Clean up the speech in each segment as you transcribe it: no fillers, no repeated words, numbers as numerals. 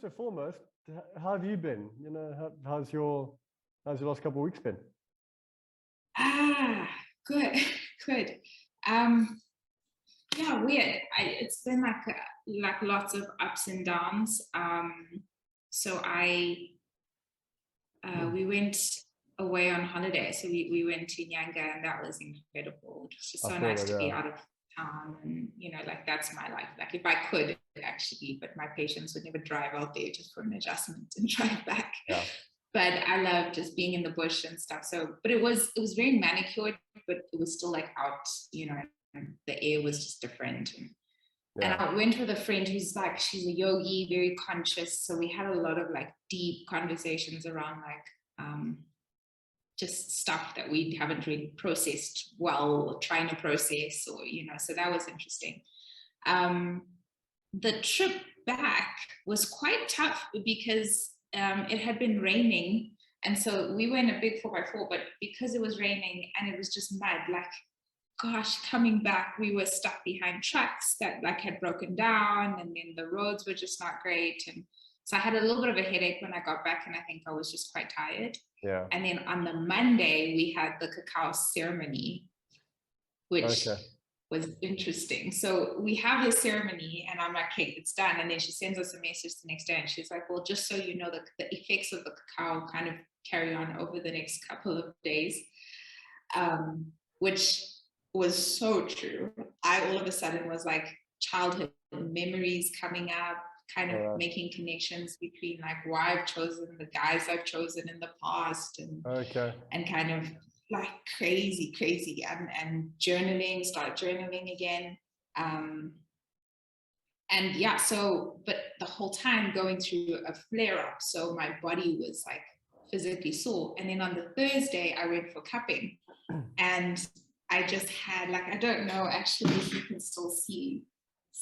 first and foremost, how have you been? You know, how's your last couple of weeks been? Good, good. Yeah, weird. It's been like lots of ups and downs. So we went away on holiday. So we went to Nyanga, and that was incredible. It was just so nice to be out of town, and you know, like that's my life. Like if I could actually, but my patients would never drive out there just for an adjustment and drive back. Yeah. But I love just being in the bush and stuff. So, but it was very manicured, but it was still like out, you know, and the air was just different. And I went with a friend who's like, she's a yogi, very conscious. So we had a lot of like deep conversations around like just stuff that we haven't really processed well, or trying to process, or, you know, so that was interesting. The trip back was quite tough because it had been raining. And so we were in a big 4x4, but because it was raining and it was just mud, like, gosh, coming back, we were stuck behind trucks that like had broken down, and then the roads were just not great. And so I had a little bit of a headache when I got back, and I think I was just quite tired. Yeah. And then on the Monday, we had the Cacao Ceremony, which was interesting. So we have the ceremony, and I'm like, hey, it's done. And then she sends us a message the next day, and she's like, well, just so you know, the effects of the cacao kind of carry on over the next couple of days, which was so true. I all of a sudden was like childhood memories coming up, kind of making connections between like why I've chosen the guys I've chosen in the past, and kind of like crazy and start journaling again. And yeah, so, but the whole time going through a flare up. So my body was like physically sore. And then on the Thursday, I went for cupping, and I just had like, I don't know actually if you can still see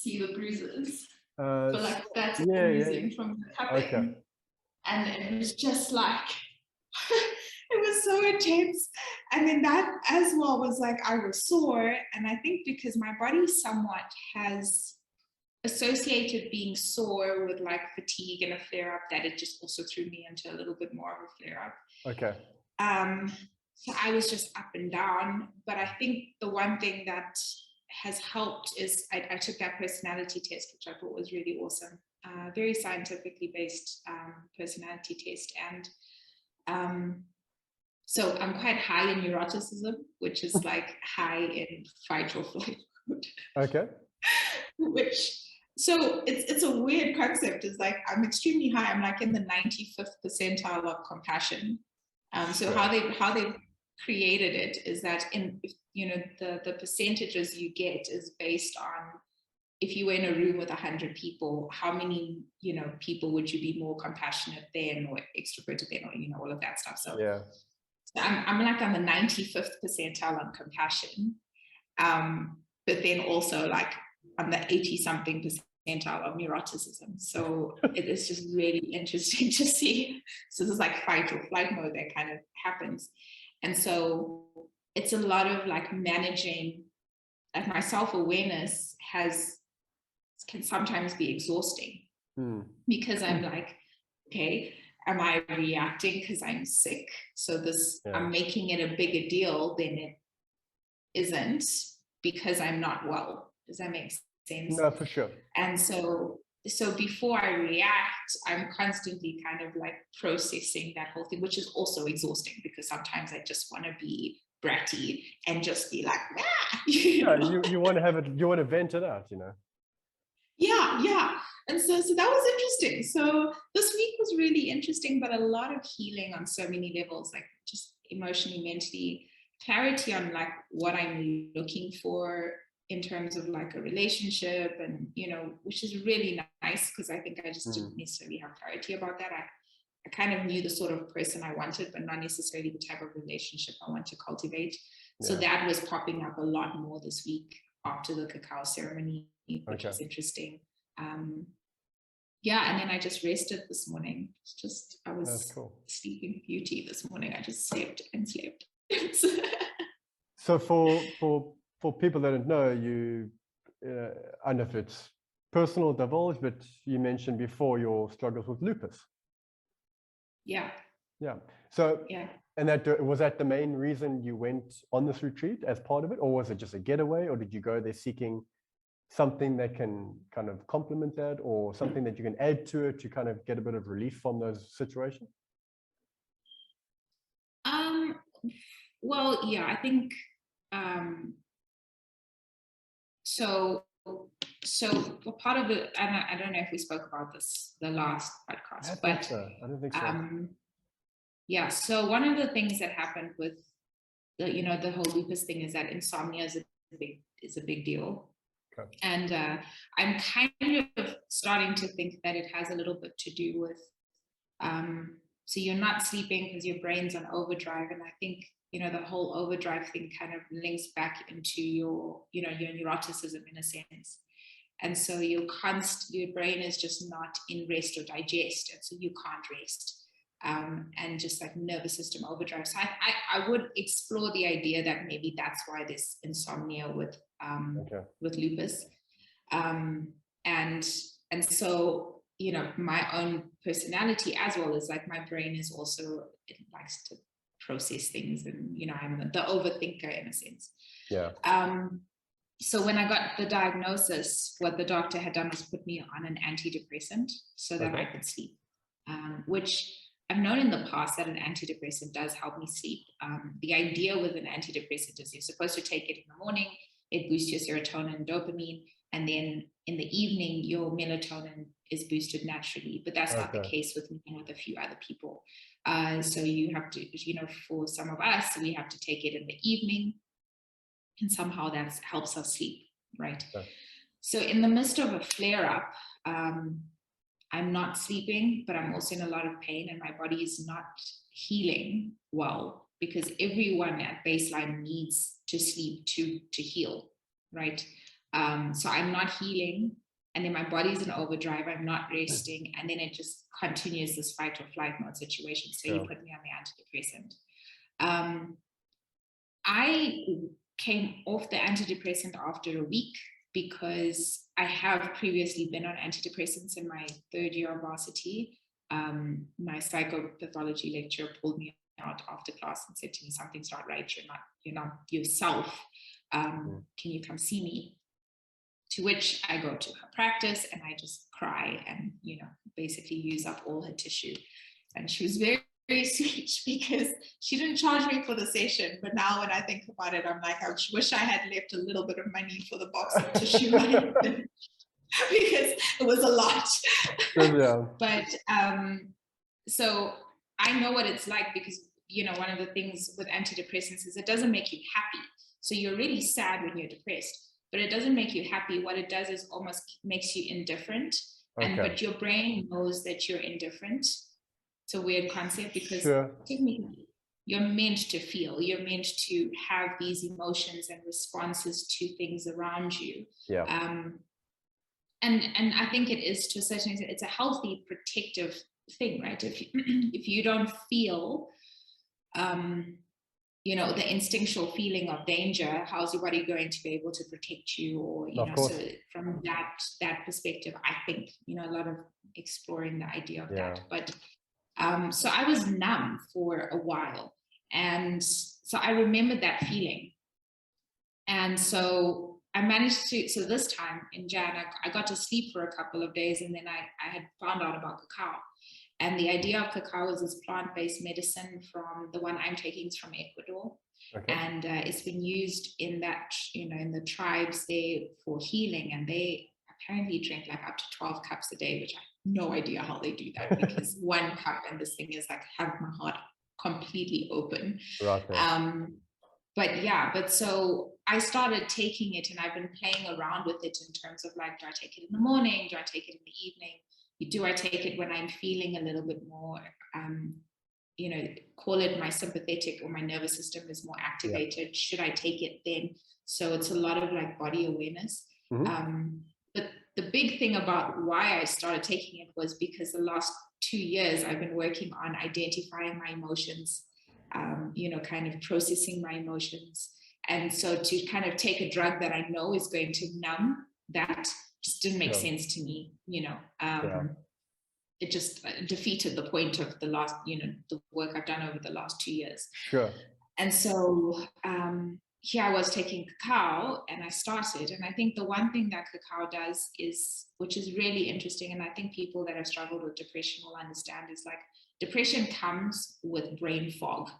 the bruises. But like that's bruising from the cupping. And it was just like, it was so intense. And then that as well was like, I was sore. And I think because my body somewhat has associated being sore with like fatigue and a flare up, that it just also threw me into a little bit more of a flare up. So I was just up and down. But I think the one thing that has helped is I took that personality test, which I thought was really awesome. Very scientifically based personality test. And so I'm quite high in neuroticism, which is like high in fight or flight mode. So it's a weird concept. It's like I'm extremely high. I'm like in the 95th percentile of compassion. So how they created it is that in, you know, the percentages you get is based on if you were in a room with 100 people, how many, you know, people would you be more compassionate than or extroverted than, or, you know, all of that stuff. So I'm like on the 95th percentile on compassion, but then also like on the 80-something percentile of neuroticism. So it is just really interesting to see. So this is like fight or flight mode that kind of happens. And so it's a lot of like managing, like my self-awareness can sometimes be exhausting because I'm like, okay, am I reacting because I'm sick? So I'm making it a bigger deal than it isn't because I'm not well. Does that make sense? No, for sure. And so before I react, I'm constantly kind of like processing that whole thing, which is also exhausting because sometimes I just want to be bratty and just be like, you want to have it, you want to vent it out, you know? Yeah. And so that was interesting. So this week was really interesting, but a lot of healing on so many levels, like just emotionally, mentally, clarity on like what I'm looking for in terms of like a relationship, and, you know, which is really nice because I think I just didn't necessarily have clarity about that. I kind of knew the sort of person I wanted, but not necessarily the type of relationship I want to cultivate. So that was popping up a lot more this week after the Cacao Ceremony, which was interesting. And then I just rested this morning. I was sleeping beauty this morning. I just slept and slept. So for people that don't know, you, I don't know if it's personal divulge, but you mentioned before your struggles with lupus. Yeah. Yeah. So, Yeah. and that was that the main reason you went on this retreat as part of it, or was it just a getaway, or did you go there seeking something that can kind of complement that, or something that you can add to it to kind of get a bit of relief from those situations? Well, yeah, I think so for part of it, and I don't know if we spoke about this the last podcast, I don't think so. Yeah, so one of the things that happened with the whole lupus thing is that insomnia is a big deal. Okay. And I'm kind of starting to think that it has a little bit to do with so you're not sleeping because your brain's on overdrive, and I think the whole overdrive thing kind of links back into your your neuroticism in a sense. And so your brain is just not in rest or digest, and so you can't rest, and just like nervous system overdrive. So I would explore the idea that maybe that's why there's insomnia with lupus, and so my own personality as well is like my brain is also, it likes to process things, and I'm the overthinker in a sense. Yeah. So when I got the diagnosis, what the doctor had done was put me on an antidepressant so that I could sleep, which I've known in the past that an antidepressant does help me sleep. The idea with an antidepressant is you're supposed to take it in the morning, it boosts your serotonin and dopamine, and then in the evening, your melatonin is boosted naturally. But that's not the case with me and with a few other people. So you have to, for some of us, we have to take it in the evening, and somehow that helps us sleep, right? Okay. So in the midst of a flare-up, I'm not sleeping, but I'm also in a lot of pain, and my body is not healing well, because everyone at baseline needs to sleep to heal, right? So I'm not healing, and then my body's in overdrive, I'm not resting, and then it just continues this fight or flight mode situation. So you put me on the antidepressant. I came off the antidepressant after a week because I have previously been on antidepressants in my third year of varsity. My psychopathology lecturer pulled me out after class and said to me, something's not right, you're not yourself. Can you come see me? To which I go to her practice and I just cry and, basically use up all her tissue. And she was very, very sweet because she didn't charge me for the session. But now when I think about it, I'm like, I wish I had left a little bit of money for the box of tissue because it was a lot. Yeah. But so I know what it's like because, one of the things with antidepressants is it doesn't make you happy. So you're really sad when you're depressed, but it doesn't make you happy. What it does is almost makes you indifferent. But your brain knows that you're indifferent. It's a weird concept because technically you're meant to feel, you're meant to have these emotions and responses to things around you. Yeah. And I think it is, to a certain extent, it's a healthy protective thing, right? If you don't feel the instinctual feeling of danger, how's your body going to be able to protect you? Or, so from that perspective, I think, a lot of exploring the idea of that. But so I was numb for a while. And so I remembered that feeling. And so I managed to, so this time in Jan, I got to sleep for a couple of days, and then I had found out about cacao. And the idea of cacao is this plant-based medicine from the one I'm taking is from Ecuador. And it's been used in that, in the tribes there for healing. And they apparently drink like up to 12 cups a day, which I have no idea how they do that because one cup and this thing is like have my heart completely open. But so I started taking it and I've been playing around with it in terms of like, do I take it in the morning? Do I take it in the evening? Do I take it when I'm feeling a little bit more, call it my sympathetic or my nervous system is more activated? Should I take it then? So it's a lot of like body awareness. But the big thing about why I started taking it was because the last 2 years I've been working on identifying my emotions, kind of processing my emotions. And so to kind of take a drug that I know is going to numb that just didn't make sense to me, it just defeated the point of the last, the work I've done over the last 2 years. Sure. And so here I was taking cacao, and I started. And I think the one thing that cacao does is, which is really interesting, and I think people that have struggled with depression will understand, is like depression comes with brain fog,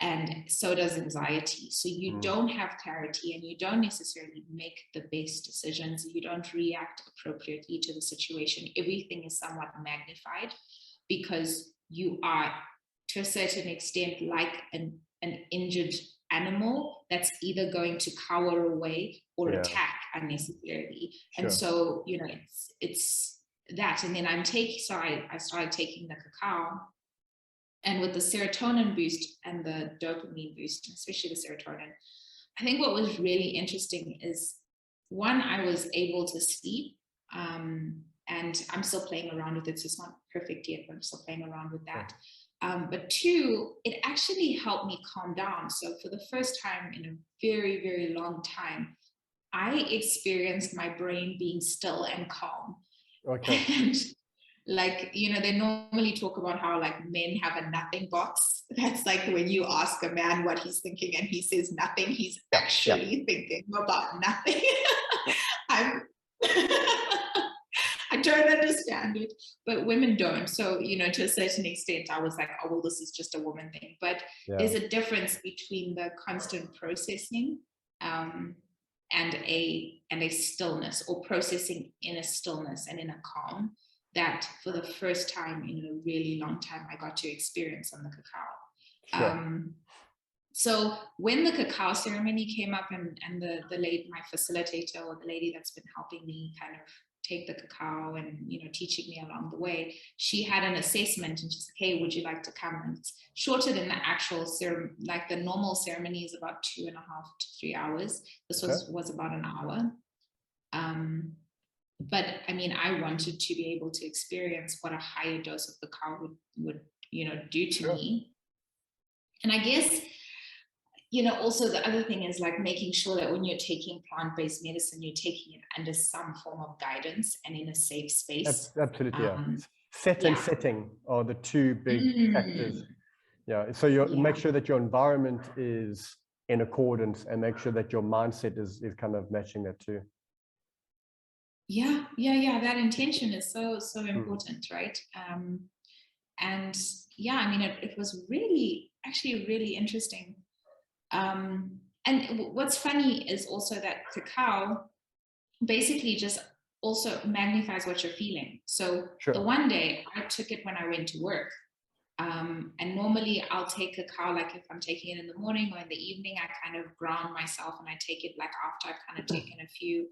and so does anxiety. So you don't have clarity, and you don't necessarily make the best decisions. You don't react appropriately to the situation. Everything is somewhat magnified because you are, to a certain extent, like an injured animal that's either going to cower away or attack unnecessarily. Sure. And so, it's that. And then I started taking the cacao, and with the serotonin boost and the dopamine boost, especially the serotonin, I think what was really interesting is, one, I was able to sleep, and I'm still playing around with it, so it's not perfect yet, but I'm still playing around with that. But two, it actually helped me calm down. So for the first time in a very, very long time, I experienced my brain being still and calm. Okay. And they normally talk about how men have a nothing box. That's like when you ask a man what he's thinking and he says nothing, he's actually thinking about nothing. I don't understand it, but women don't. So, to a certain extent, I was like, oh, well, this is just a woman thing. But there's a difference between the constant processing and a stillness, or processing in a stillness and in a calm, that for the first time in a really long time, I got to experience on the cacao. Sure. So when the cacao ceremony came up, and the lady, my facilitator, or the lady that's been helping me kind of take the cacao and teaching me along the way, she had an assessment, and she's like, hey, would you like to come? And it's shorter than the actual ceremony. Like the normal ceremony is about 2.5 to 3 hours. This was about an hour. But I mean, I wanted to be able to experience what a higher dose of the cacao would do to me. And I guess, also the other thing is making sure that when you're taking plant-based medicine, you're taking it under some form of guidance and in a safe space. Absolutely, and setting are the two big factors. Yeah, so you make sure that your environment is in accordance, and make sure that your mindset is kind of matching that too. Yeah. That intention is so important, right? And I mean, it was actually really interesting. And what's funny is also that cacao basically just also magnifies what you're feeling. So the one day I took it when I went to work. And normally I'll take cacao, if I'm taking it in the morning or in the evening, I kind of ground myself, and I take it after I've kind of taken a few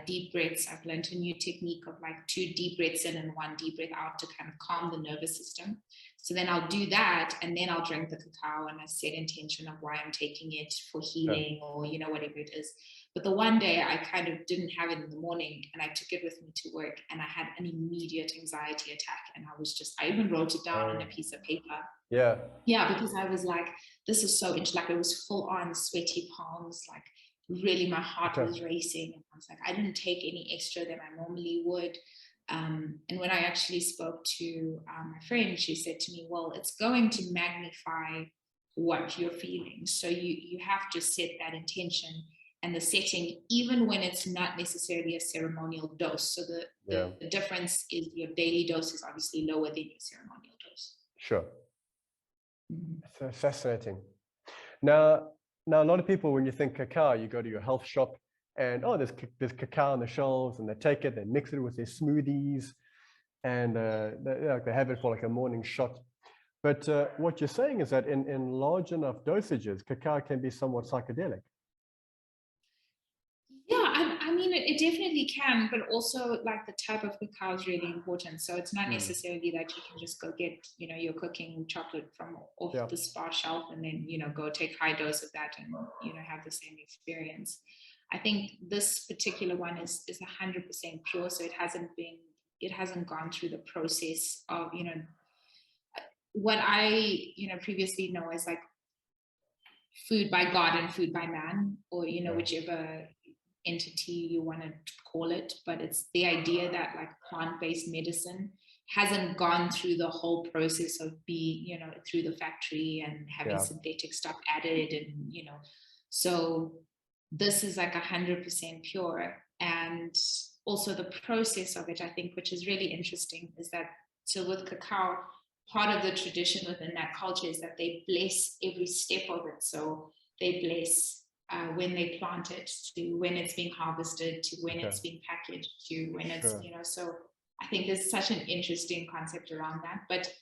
deep breaths. I've learned a new technique of 2 deep breaths in and 1 deep breath out to kind of calm the nervous system. So then I'll do that, and then I'll drink the cacao, and I set intention of why I'm taking it, for healing or whatever it is. But the one day I kind of didn't have it in the morning, and I took it with me to work, and I had an immediate anxiety attack, and I even wrote it down on a piece of paper. Yeah, because I was like, this is so interesting. It was full on sweaty palms, really my heart was racing, and I was like, I didn't take any extra than I normally would. And when I actually spoke to my friend, she said to me, well, it's going to magnify what you're feeling. So you have to set that intention and the setting, even when it's not necessarily a ceremonial dose. So the difference is your daily dose is obviously lower than your ceremonial dose. Sure. So fascinating. Now, a lot of people, when you think cacao, you go to your health shop, and there's cacao on the shelves, and they take it, they mix it with their smoothies, and they have it for a morning shot. But what you're saying is that in large enough dosages, cacao can be somewhat psychedelic. Yeah, I mean, it definitely can, but also the type of cacao is really important. So it's not necessarily that you can just go get, your cooking chocolate from off the spa shelf and then, go take high dose of that and, have the same experience. I think this particular one is 100% pure. So it hasn't gone through the process of, what I, previously know as food by God and food by man, or, whichever entity you want to call it, but it's the idea that like plant-based medicine hasn't gone through the whole process of being, you know, through the factory and having synthetic stuff added, and, you know, so this is like 100% pure. And also the process of it, I think, which is really interesting, is that, so with cacao, part of the tradition within that culture is that they bless every step of it. So they bless when they plant it, to when it's being harvested, to when it's being packaged, to when it's, you know, so I think there's such an interesting concept around that. But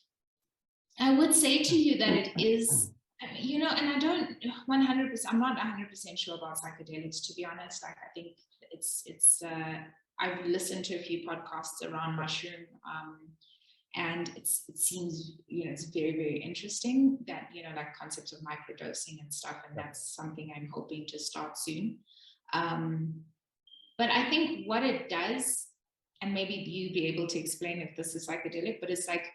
I would say to you that it is, you know, and I don't 100%, I'm not 100% sure about psychedelics, to be honest. Like, I think it's I've listened to a few podcasts around mushroom, and it seems, you know, it's very, very interesting that, you know, like concepts of microdosing and stuff, and that's something I'm hoping to start soon. But I think what it does, and maybe you'd be able to explain if this is psychedelic, but it's like,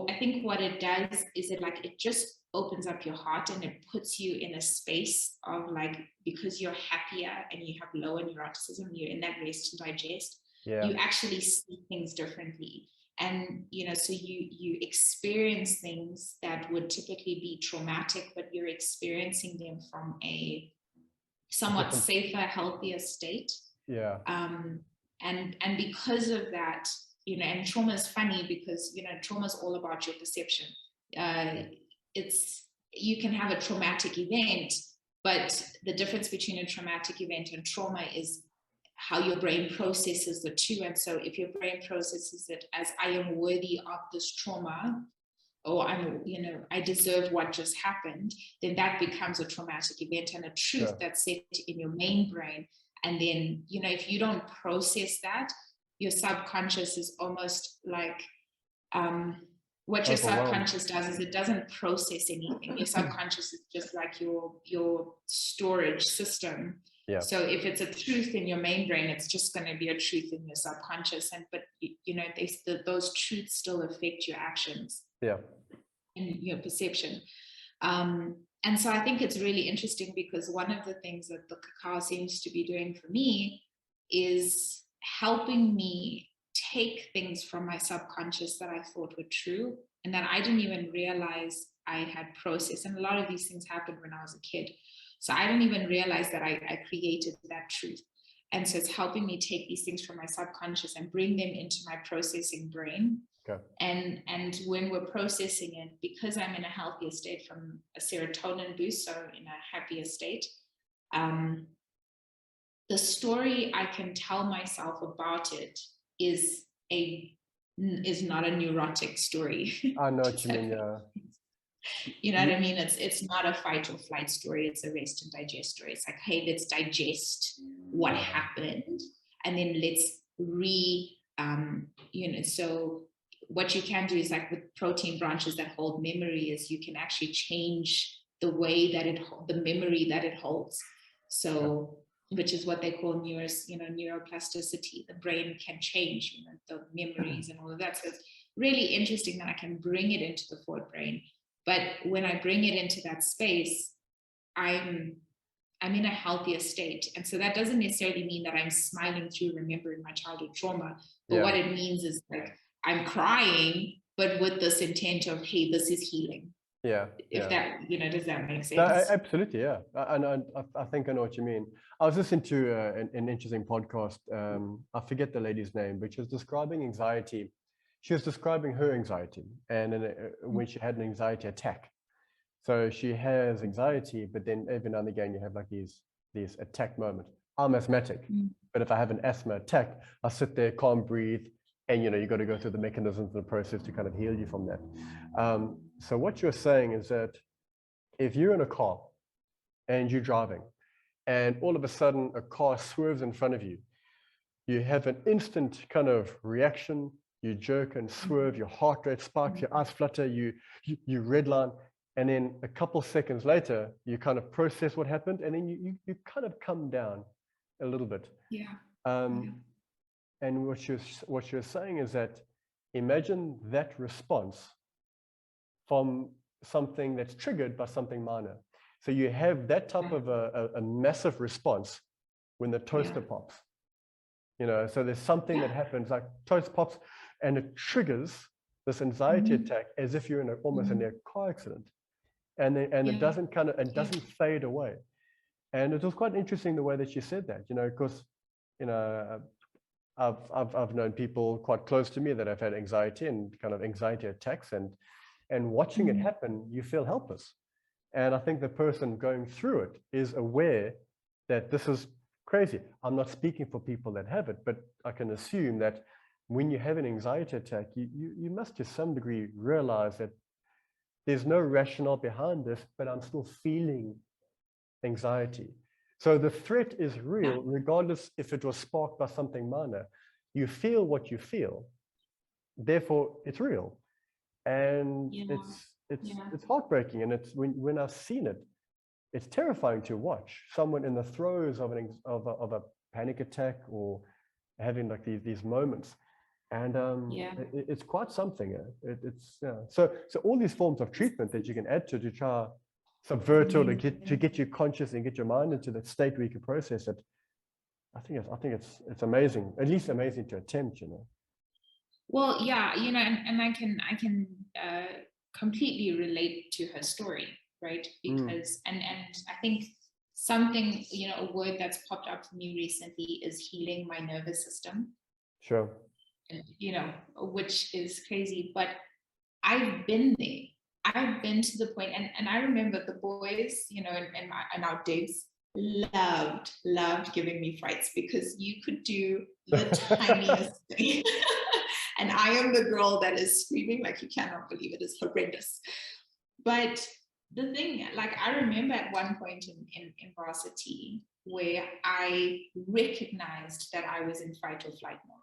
I think what it does is it just opens up your heart, and it puts you in a space of like, because you're happier and you have lower neuroticism, you're in that rest and digest, you actually see things differently. And, you know, so you experience things that would typically be traumatic, but you're experiencing them from a somewhat safer, healthier state. And because of that, you know, and trauma is funny because, you know, trauma is all about your perception. You can have a traumatic event, but the difference between a traumatic event and trauma is how your brain processes the two. And so if your brain processes it as, I am worthy of this trauma, or I'm, you know, I deserve what just happened, then that becomes a traumatic event and a truth that's set in your main brain. And then, you know, if you don't process that, your subconscious is almost like, what your subconscious does is it doesn't process anything. Your subconscious is just like your storage system. So if it's a truth in your main brain, it's just going to be a truth in your subconscious. And but you know, those truths still affect your actions, and your perception. And so I think it's really interesting, because one of the things that the cacao seems to be doing for me is helping me take things from my subconscious that I thought were true and that I didn't even realize I had processed. And a lot of these things happened when I was a kid. So I didn't even realize that I created that truth. And so it's helping me take these things from my subconscious and bring them into my processing brain. And when we're processing it, because I'm in a healthier state from a serotonin boost, so in a happier state, the story I can tell myself about it is not a neurotic story. I know what you mean, You know what I mean? It's not a fight or flight story. It's a rest and digest story. It's like, hey, let's digest what happened, and then let's you know, so what you can do is, like with protein branches that hold memory, is you can actually change the way that the memory that it holds. So, which is what they call neuroplasticity. The brain can change, you know, the memories and all of that. So it's really interesting that I can bring it into the forward brain. But when I bring it into that space, I'm in a healthier state. And so that doesn't necessarily mean that I'm smiling through remembering my childhood trauma. But what it means is, like, I'm crying, but with this intent of, hey, this is healing. If that, you know, does that make sense? No, absolutely, And I think I know what you mean. I was listening to an interesting podcast. I forget the lady's name, but she was describing anxiety. She was describing her anxiety, and when she had an anxiety attack. So she has anxiety, but then every now and again you have like these attack moments. I'm asthmatic, but if I have an asthma attack, I sit there, can't breathe, and you know, you got to go through the mechanisms and the process to kind of heal you from that. So what you're saying is that if you're in a car and you're driving, and all of a sudden a car swerves in front of you, you have an instant kind of reaction. You jerk and swerve, your heart rate spikes, your eyes flutter, you redline, and then a couple seconds later, you kind of process what happened, and then you kind of come down a little bit. And what you're saying is that, imagine that response from something that's triggered by something minor. So you have that type of a massive response when the toaster pops. You know, so there's something that happens, like toast pops, and it triggers this anxiety attack as if you're in almost in a car accident, and it doesn't doesn't fade away. And it was quite interesting the way that you said that, you know, because, you know, I've known people quite close to me that have had anxiety and kind of anxiety attacks, and watching it happen, you feel helpless. And I think the person going through it is aware that this is crazy. I'm not speaking for people that have it, but I can assume that when you have an anxiety attack, you must to some degree realize that there's no rationale behind this, but I'm still feeling anxiety. So the threat is real, regardless if it was sparked by something minor. You feel what you feel, therefore it's real. And it's heartbreaking. And it's when I've seen it, it's terrifying to watch someone in the throes of a panic attack or having like these moments. And it's quite something. So all these forms of treatment that you can add to try subvert or to get you conscious and get your mind into that state where you can process it. I think it's amazing, at least amazing to attempt, you know. Well, yeah, you know, and I can completely relate to her story, right? Because and I think something, you know, a word that's popped up for me recently is healing my nervous system. Sure. You know, which is crazy, but I've been there. I've been to the point, and I remember the boys, you know, in our days loved giving me frights because you could do the tiniest thing. And I am the girl that is screaming like you cannot believe it. Is horrendous. But the thing, like I remember at one point in varsity where I recognized that I was in fight or flight mode.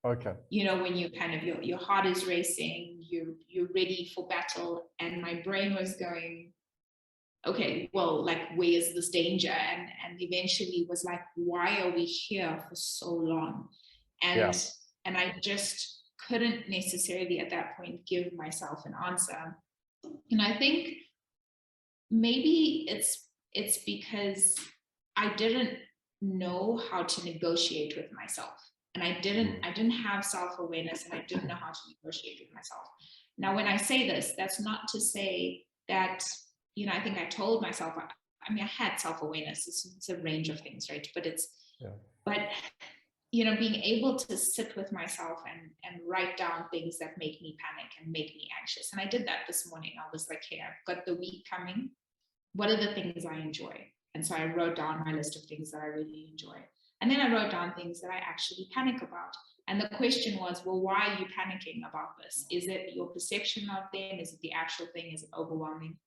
Okay. You know, when you kind of your heart is racing, you're ready for battle, and my brain was going, okay, well, like where's this danger? And eventually was like, why are we here for so long? And I just couldn't necessarily at that point give myself an answer. And I think maybe it's because I didn't know how to negotiate with myself. And I didn't have self-awareness, and I didn't know how to negotiate with myself. Now, when I say this, that's not to say that, you know, I think I told myself, I mean, I had self-awareness. It's a range of things, right? But but, you know, being able to sit with myself and write down things that make me panic and make me anxious. And I did that this morning. I was like, hey, I've got the week coming. What are the things I enjoy? And so I wrote down my list of things that I really enjoy. And then I wrote down things that I actually panic about. And the question was, well, why are you panicking about this? Is it your perception of them? Is it the actual thing? Is it overwhelming?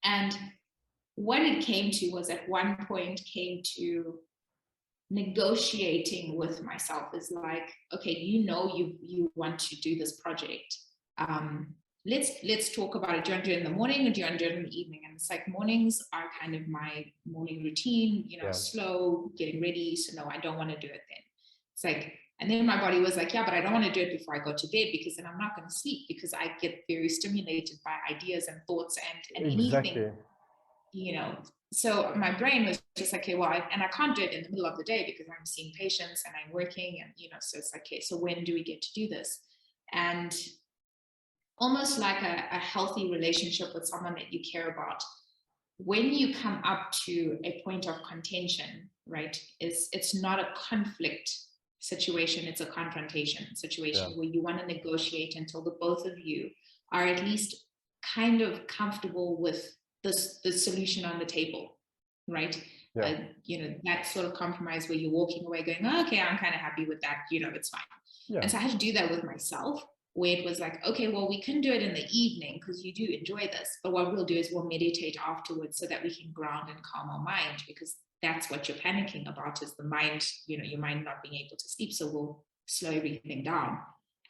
And what it came to was at one point came to negotiating with myself is like, okay, you know, you want to do this project. Let's talk about it. Do you want to do it in the morning or do you want to do it in the evening? And it's like mornings are kind of my morning routine, you know, slow, getting ready. So no, I don't want to do it then. It's like, and then my body was like, yeah, but I don't want to do it before I go to bed because then I'm not going to sleep because I get very stimulated by ideas and thoughts and anything, you know. So my brain was just like, okay, well, and I can't do it in the middle of the day because I'm seeing patients and I'm working and, you know, so it's like, okay, so when do we get to do this? And almost like a healthy relationship with someone that you care about, when you come up to a point of contention, right, it's not a conflict situation, it's a confrontation situation where you want to negotiate until the both of you are at least kind of comfortable with the solution on the table, right? You know, that sort of compromise where you're walking away going, oh, okay, I'm kind of happy with that, you know, it's fine. And so I had to do that with myself, where it was like, okay, well, we can do it in the evening because you do enjoy this, but what we'll do is we'll meditate afterwards so that we can ground and calm our mind, because that's what you're panicking about, is the mind, you know, your mind not being able to sleep. So we'll slow everything down.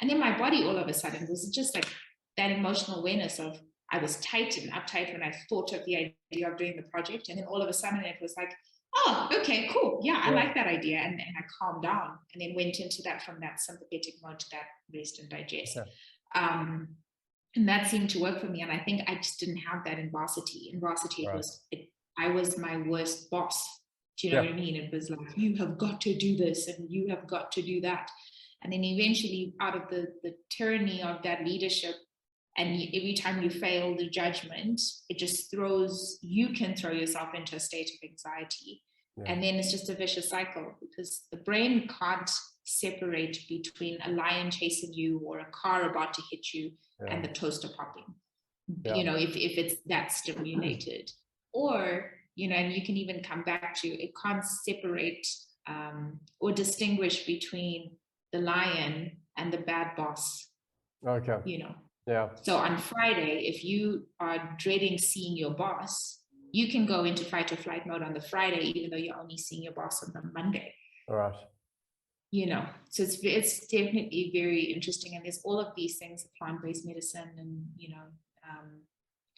And then my body all of a sudden was just like that emotional awareness of, I was tight and uptight when I thought of the idea of doing the project. And then all of a sudden it was like, oh, okay, cool. Yeah, I like that idea. And I calmed down and then went into that, from that sympathetic mode to that rest and digest. And that seemed to work for me. And I think I just didn't have that in varsity. In varsity, I was my worst boss Do you know what I mean? It was like, you have got to do this and you have got to do that. And then eventually, out of the tyranny of that leadership, and every time you fail the judgment, it just you can throw yourself into a state of anxiety. And then it's just a vicious cycle, because the brain can't separate between a lion chasing you or a car about to hit you and the toaster popping. You know, if it's that stimulated. Or, you know, and you can even come back to, it can't separate or distinguish between the lion and the bad boss. Okay. You know. Yeah. So on Friday, if you are dreading seeing your boss, you can go into fight or flight mode on the Friday, even though you're only seeing your boss on the Monday. All right. You know, so it's definitely very interesting. And there's all of these things, plant-based medicine, and, you know,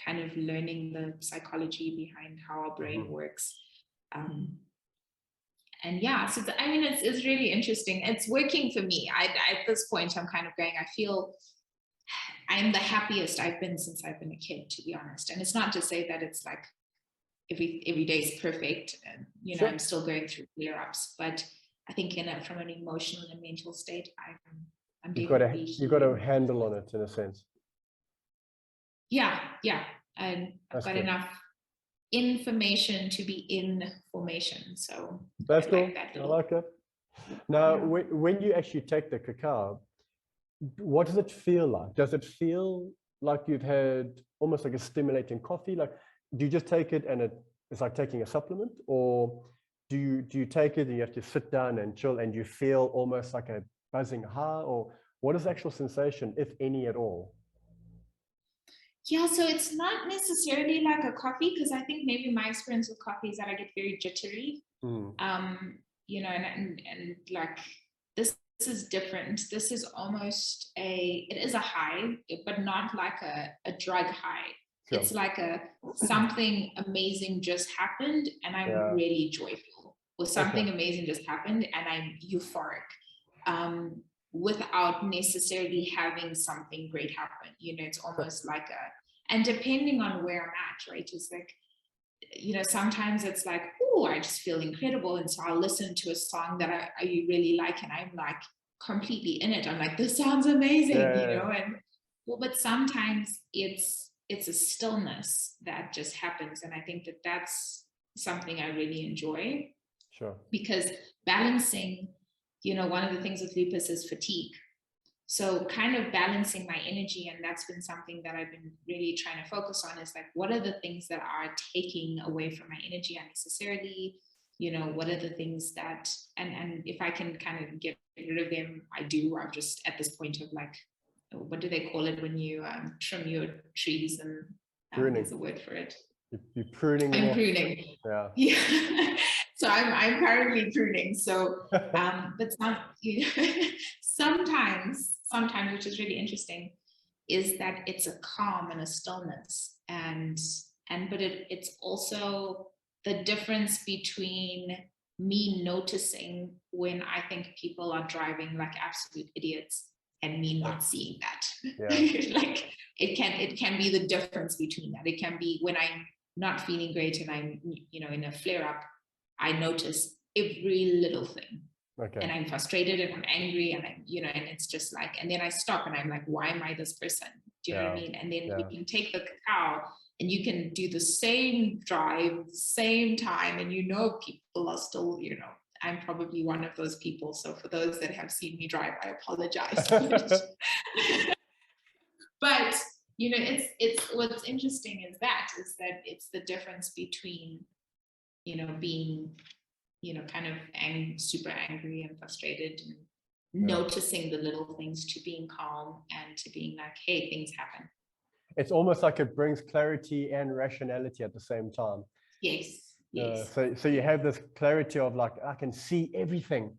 kind of learning the psychology behind how our brain works. And yeah, so I mean, it's really interesting. It's working for me. At this point, I'm kind of going, I feel I'm the happiest I've been since I've been a kid, to be honest. And it's not to say that it's like every day is perfect. And, you know, I'm still going through flare-ups, but I think from an emotional and mental state, I'm definitely you've got a handle on it, in a sense. Yeah. And I've got enough information to be in formation. So that's cool. I like it. Now, when you actually take the cacao, what does it feel like? Does it feel like you've had almost like a stimulating coffee? Like, do you just take it and it's like taking a supplement, or do you take it and you have to sit down and chill and you feel almost like a buzzing high, or what is the actual sensation, if any at all? Yeah, so it's not necessarily like a coffee, because I think maybe my experience with coffee is that I get very jittery. You know, and like this is different. This is almost it is a high, but not like a drug high. Sure. It's like something amazing just happened and I'm really joyful. Or something amazing just happened and I'm euphoric. Without necessarily having something great happen. You know, it's almost like and depending on where I'm at, right? It's like, you know, sometimes it's like, oh, I just feel incredible. And so I'll listen to a song that I really like and I'm like completely in it. I'm like, this sounds amazing, you know? And but sometimes it's a stillness that just happens. And I think that that's something I really enjoy. Sure. Because balancing, you know, one of the things with lupus is fatigue. So kind of balancing my energy, and that's been something that I've been really trying to focus on, is like, what are the things that are taking away from my energy unnecessarily? You know, what are the things that, and if I can kind of get rid of them, I do. I'm just at this point of like, what do they call it when you trim your trees and there's a word for it. You're pruning. I'm pruning. Yeah. So I'm currently pruning. So, but sometimes, which is really interesting, is that it's a calm and a stillness, but it's also the difference between me noticing when I think people are driving like absolute idiots and me not seeing that. Like it can be the difference between that. It can be when I'm not feeling great and I'm, you know, in a flare up, I notice every little thing. And I'm frustrated and I'm angry and I'm, you know, and it's just like, and then I stop and I'm like, why am I this person? Do you know what I mean? And then you can take the cacao and you can do the same drive, same time, and you know, people are still, you know, I'm probably one of those people. So for those that have seen me drive, I apologize. But, you know, it's what's interesting is that it's the difference between, you know, being, you know, kind of super angry and frustrated and noticing the little things, to being calm and to being like, hey, things happen. It's almost like it brings clarity and rationality at the same time. Yes. So you have this clarity of like, I can see everything.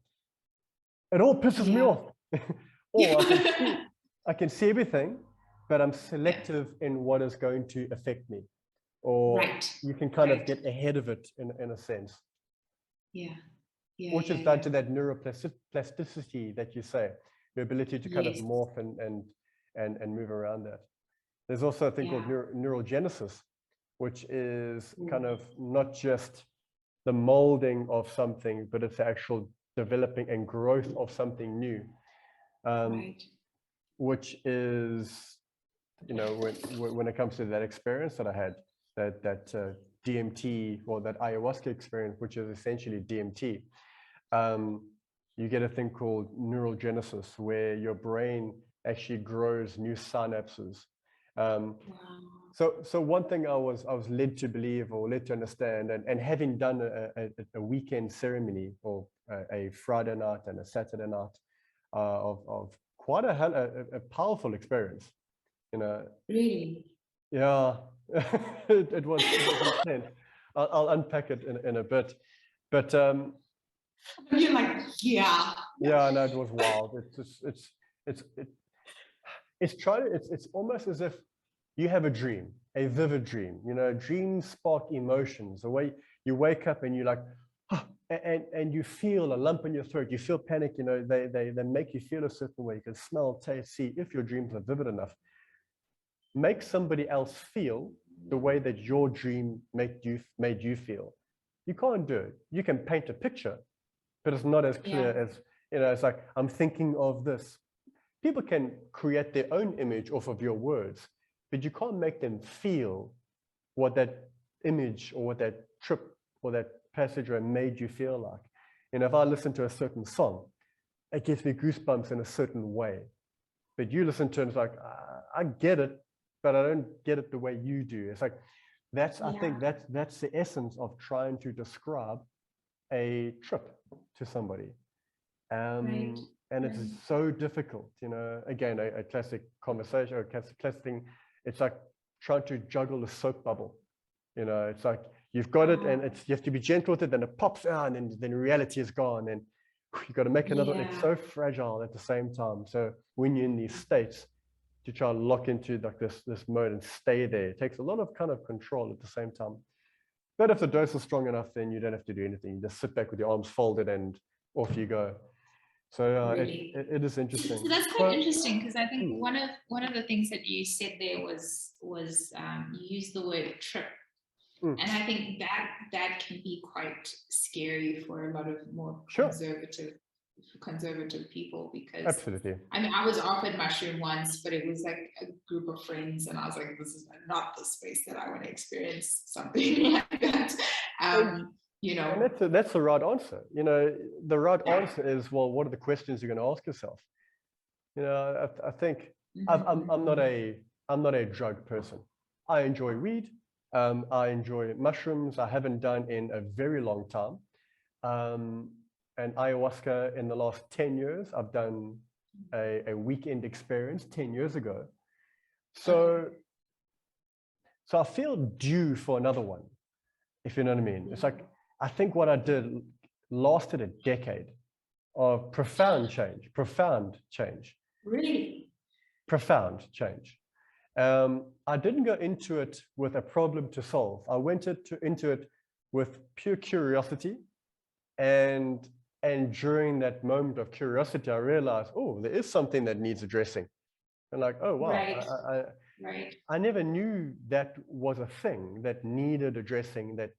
It all pisses me off. Or I can see everything, but I'm selective in what is going to affect me. Or you can kind of get ahead of it in a sense. Which is down to that neuroplasticity that you say, your ability to kind of morph and move around that. There's also a thing called neurogenesis, which is kind of not just the molding of something, but it's the actual developing and growth of something new, Right. which is, you know, when it comes to that experience that I had, that DMT, or that ayahuasca experience, which is essentially DMT, you get a thing called neurogenesis, where your brain actually grows new synapses. Wow. So one thing I was led to believe, or led to understand, and having done a weekend ceremony, or a Friday night and a Saturday night, of quite a powerful experience, you know. Really? Yeah, it was intense. I'll unpack it in a bit, but You're like, yeah. yeah, no, it was wild. It's almost as if you have a dream, a vivid dream. You know, dreams spark emotions. The way you wake up and you're like, "Ah," and you feel a lump in your throat. You feel panic. You know, they make you feel a certain way. You can smell, taste, see. If your dreams are vivid enough, make somebody else feel the way that your dream made you feel. You can't do it. You can paint a picture, but it's not as clear as, you know, it's like, I'm thinking of this. People can create their own image off of your words, but you can't make them feel what that image or what that trip or that passageway made you feel like. And if I listen to a certain song, it gives me goosebumps in a certain way. But you listen to it, it's like, I get it, but I don't get it the way you do. It's like, I think that's the essence of trying to describe a trip to somebody. Right. And it's so difficult, you know. Again, a classic conversation, or a classic thing. It's like trying to juggle a soap bubble. You know, it's like you've got it, and you have to be gentle with it, then it pops out, and then reality is gone, and you've got to make another. It's so fragile at the same time. So when you're in these states, to try and lock into like this mode and stay there, it takes a lot of kind of control at the same time. But if the dose is strong enough, then you don't have to do anything. You just sit back with your arms folded and off you go. So Really? it is interesting. So that's quite interesting, because I think one of the things that you said there was you used the word trip, and I think that can be quite scary for a lot of more conservative people, because absolutely. I mean, I was offered mushroom once, but it was like a group of friends, and I was like, this is not the space that I want to experience something like that. You know, and that's the right answer. You know, the right answer is, well, what are the questions you're going to ask yourself? You know, I think I'm not a drug person. I enjoy weed. I enjoy mushrooms. I haven't done in a very long time. And ayahuasca in the last 10 years, I've done a weekend experience 10 years ago. So I feel due for another one, if you know what I mean. It's like, I think what I did lasted a decade of profound change. Really? Profound change. I didn't go into it with a problem to solve. I went into it with pure curiosity. And during that moment of curiosity, I realized, oh, there is something that needs addressing. And like, oh, wow, I never knew that was a thing that needed addressing, that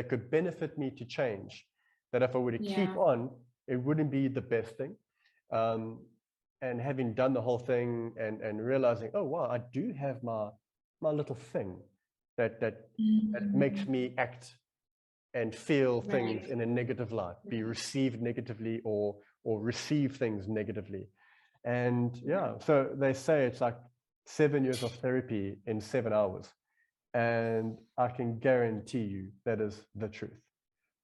could benefit me to change, that if I were to keep on, it wouldn't be the best thing. And having done the whole thing and realizing, oh, wow, I do have my little thing that makes me act and feel things in a negative light, be received negatively or receive things negatively. And so they say it's like 7 years of therapy in 7 hours. And I can guarantee you that is the truth.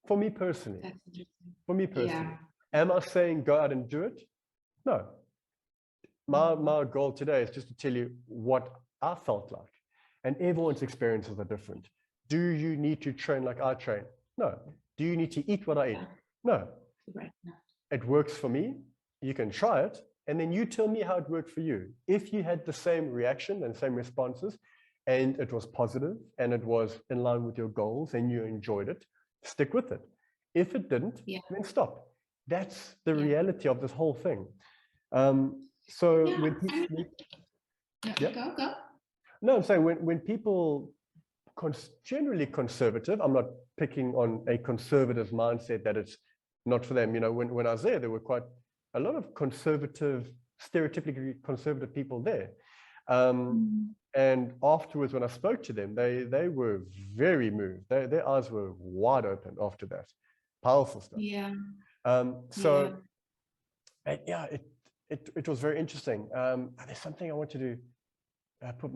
For me personally. Am I saying go out and do it? No. My goal today is just to tell you what I felt like. And everyone's experiences are different. Do you need to train like I train? No. Do you need to eat what I eat? No. It works for me. You can try it. And then you tell me how it worked for you. If you had the same reaction and same responses, and it was positive, and it was in line with your goals, and you enjoyed it, stick with it. If it didn't, then stop. That's the reality of this whole thing. So when people... Go. No, I'm saying when people generally conservative. I'm not picking on a conservative mindset that it's not for them. You know, when I was there were quite a lot of conservative, stereotypically conservative people there. And afterwards, when I spoke to them, they were very moved. Their eyes were wide open after that. Powerful stuff. Yeah. It was very interesting. There's something I want to put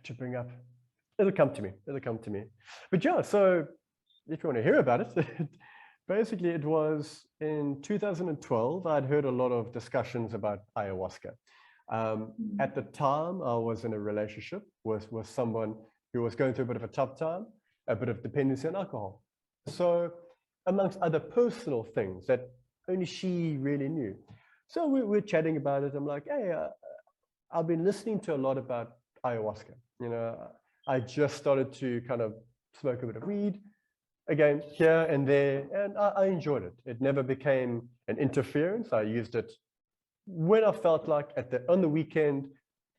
to bring up. It'll come to me. But yeah, so if you want to hear about it, basically it was in 2012. I'd heard a lot of discussions about ayahuasca. At the time, I was in a relationship with someone who was going through a bit of a tough time, a bit of dependency on alcohol. So amongst other personal things that only she really knew. So we're chatting about it. I'm like, hey, I've been listening to a lot about ayahuasca. You know, I just started to kind of smoke a bit of weed, again, here and there, and I enjoyed it. It never became an interference. I used it when I felt like on the weekend,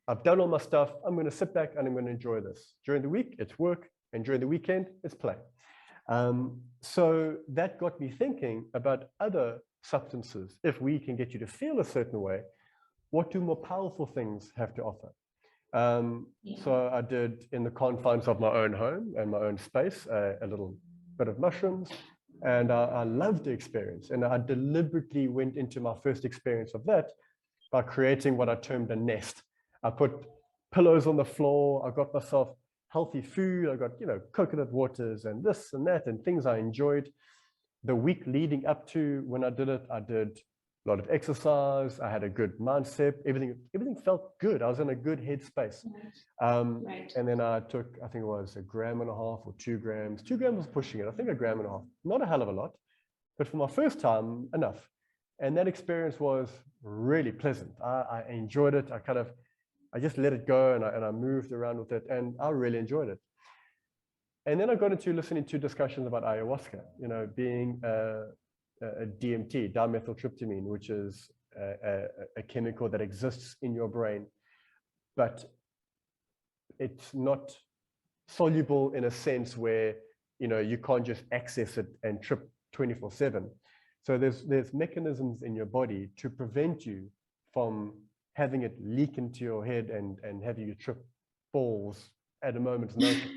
I've done all my stuff. I'm going to sit back and I'm going to enjoy this. During the week, it's work, and during the weekend, it's play. So that got me thinking about other substances. If we can get you to feel a certain way, what do more powerful things have to offer? So I did, in the confines of my own home and my own space, a little bit of mushrooms, and I loved the experience. And I deliberately went into my first experience of that by creating what I termed a nest. I put pillows on the floor. I got myself healthy food. I got, coconut waters and this and that and things I enjoyed. The week leading up to when I did it, I did a lot of exercise. I had a good mindset. Everything felt good. I was in a good headspace. Right. And then I took, I think it was 1.5 grams or 2 grams. 2 grams was pushing it. I think 1.5 grams. Not a hell of a lot, but for my first time, enough. And that experience was really pleasant. I enjoyed it. I just let it go and I moved around with it, and I really enjoyed it. And then I got into listening to discussions about ayahuasca, being a DMT, dimethyltryptamine, which is a chemical that exists in your brain, but it's not soluble in a sense where, you can't just access it and trip 24/7. So there's mechanisms in your body to prevent you from having it leak into your head and having you trip balls at a moment's notice.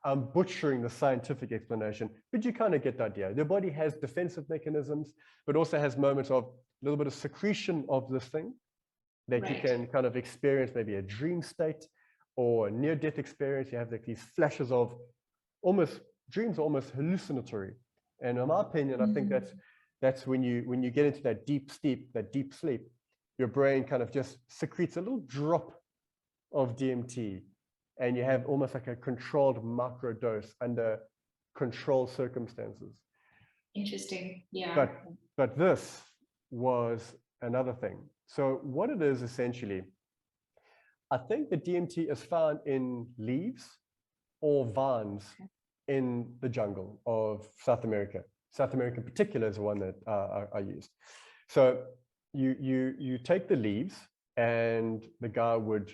I'm butchering the scientific explanation, but you kind of get the idea. Your body has defensive mechanisms, but also has moments of a little bit of secretion of this thing that you can kind of experience, maybe a dream state or a near-death experience. You have like these flashes of dreams are almost hallucinatory. And in my opinion, I think that's when you get into that deep sleep, your brain kind of just secretes a little drop of DMT, and you have almost like a controlled microdose under controlled circumstances. Interesting. Yeah. But this was another thing. So what it is essentially, I think the DMT is found in leaves or vines in the jungle of South America. South America in particular is the one that I used. So you take the leaves, and the guy would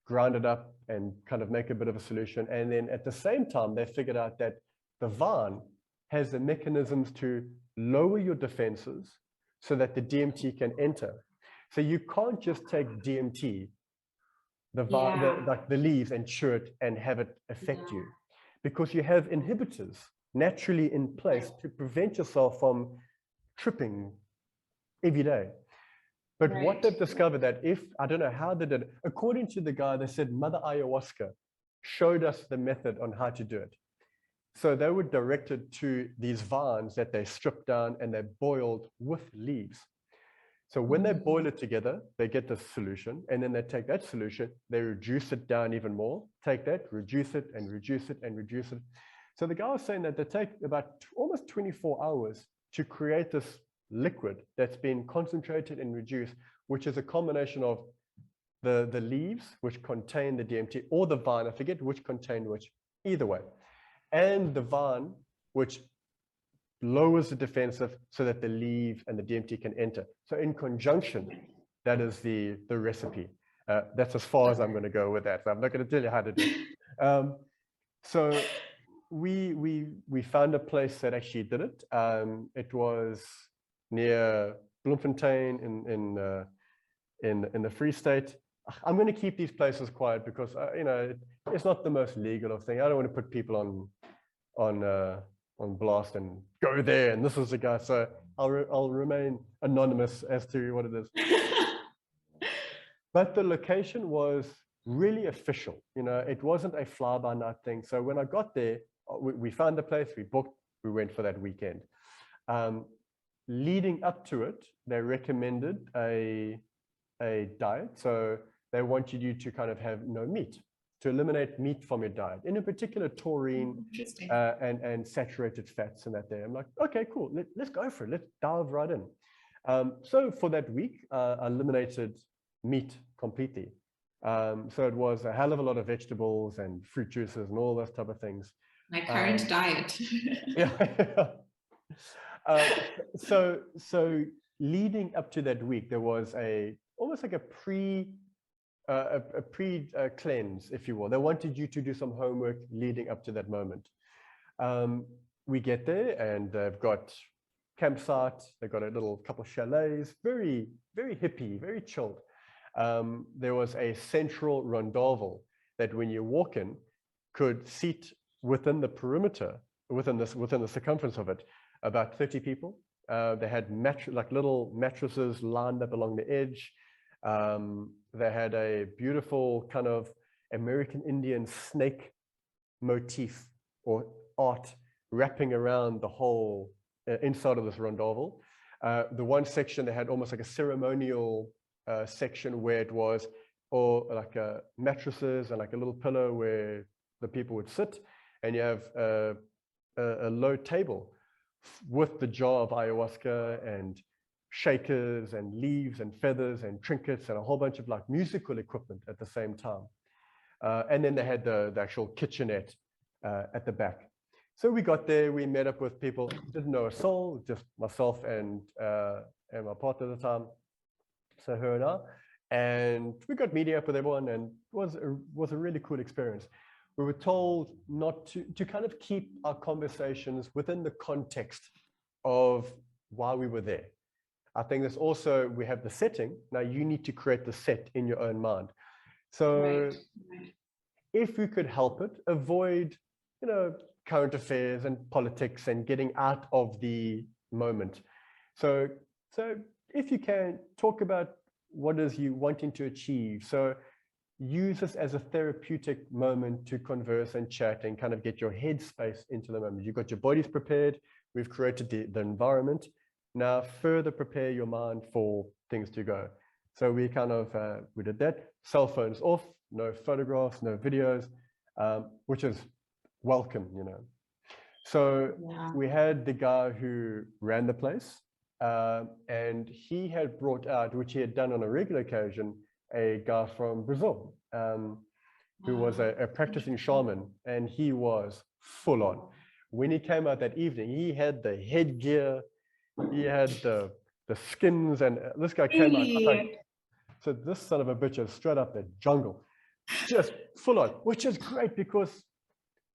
grind it up and kind of make a bit of a solution. And then at the same time, they figured out that the vine has the mechanisms to lower your defenses so that the DMT can enter. So you can't just take DMT, the leaves, and chew it and have it affect you, because you have inhibitors naturally in place to prevent yourself from tripping every day. But what they've discovered, that I don't know how they did it, according to the guy, they said Mother Ayahuasca showed us the method on how to do it. So they were directed to these vines that they stripped down and they boiled with leaves. So when they boil it together, they get this solution, and then they take that solution, they reduce it down even more, take that, reduce it and reduce it and reduce it. So the guy was saying that they take about almost 24 hours to create this liquid that's been concentrated and reduced, which is a combination of the leaves, which contain the DMT, or the vine, I forget which contained which, either way, and the vine, which lowers the defensive so that the leaf and the DMT can enter. So in conjunction, that is the recipe. That's as far as I'm going to go with that. So I'm not going to tell you how to do it. So we found a place that actually did it. It was near Bloemfontein in the Free State. I'm going to keep these places quiet because you know, it's not the most legal of thing. I don't want to put people on blast and go there and this is the guy. So I'll remain anonymous as to what it is. But the location was really official. You know, it wasn't a fly-by-night thing. So when I got there, we found the place, we booked, we went for that weekend. Leading up to it, they recommended a diet. So they wanted you to kind of have no meat, to eliminate meat from your diet, in particular taurine and saturated fats and that there. I'm like, okay, cool, let's go for it. Let's dive right in. So for that week, I eliminated meat completely. So it was a hell of a lot of vegetables and fruit juices and all those type of things. My current diet. Yeah. So leading up to that week, there was almost like a cleanse, if you will. They wanted you to do some homework leading up to that moment. We get there and they've got campsite. They've got a little couple of chalets, very, very hippie, very chilled. There was a central rondavel that when you walk in could seat within the perimeter, within the circumference of it, about 30 people. They had little mattresses lined up along the edge. They had a beautiful kind of American Indian snake motif or art wrapping around the whole inside of this rondavel. The one section, they had almost like a ceremonial section where it was all like mattresses and like a little pillow where the people would sit, and you have a low table with the jar of ayahuasca and shakers and leaves and feathers and trinkets and a whole bunch of like musical equipment at the same time. And then they had the actual kitchenette at the back. So we got there, we met up with people, didn't know a soul, just myself and my partner at the time, so her and I, and we got meeting up with everyone, and it was a really cool experience. We were told not to kind of keep our conversations within the context of why we were there. I think there's also, we have the setting. Now you need to create the set in your own mind. So if you could help it, avoid, you know, current affairs and politics and getting out of the moment. So if you can, talk about what is you wanting to achieve. So use this as a therapeutic moment to converse and chat and kind of get your headspace into the moment. You've got your bodies prepared. We've created the environment. Now further prepare your mind for things to go. So we kind of, we did that. Cell phones off, no photographs, no videos, which is welcome, you know. So we had the guy who ran the place, and he had brought out, which he had done on a regular occasion, a guy from Brazil, who was a practicing shaman, and he was full on. When he came out that evening, he had the headgear, he had the skins, and this guy came out like, so this son of a bitch is straight up the jungle, just full on, which is great because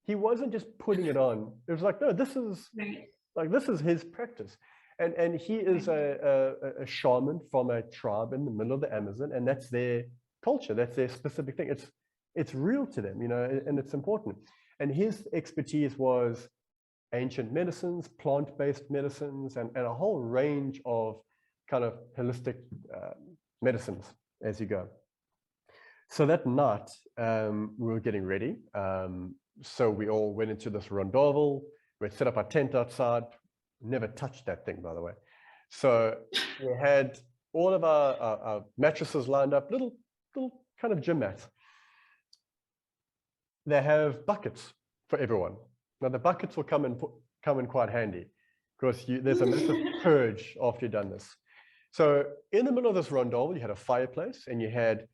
he wasn't just putting it on. It was like, no, this is like, this is his practice. And he is a shaman from a tribe in the middle of the Amazon, and that's their culture, that's their specific thing. It's real to them, you know, and it's important. And his expertise was ancient medicines, plant-based medicines, and a whole range of kind of holistic medicines as you go. So that night, we were getting ready. So we all went into this rondavel. We set up our tent outside. Never touched that thing, by the way. So we had all of our mattresses lined up, little kind of gym mats. They have buckets for everyone. Now the buckets will come in quite handy because there's a massive purge after you've done this. So in the middle of this rondavel, you had a fireplace and you had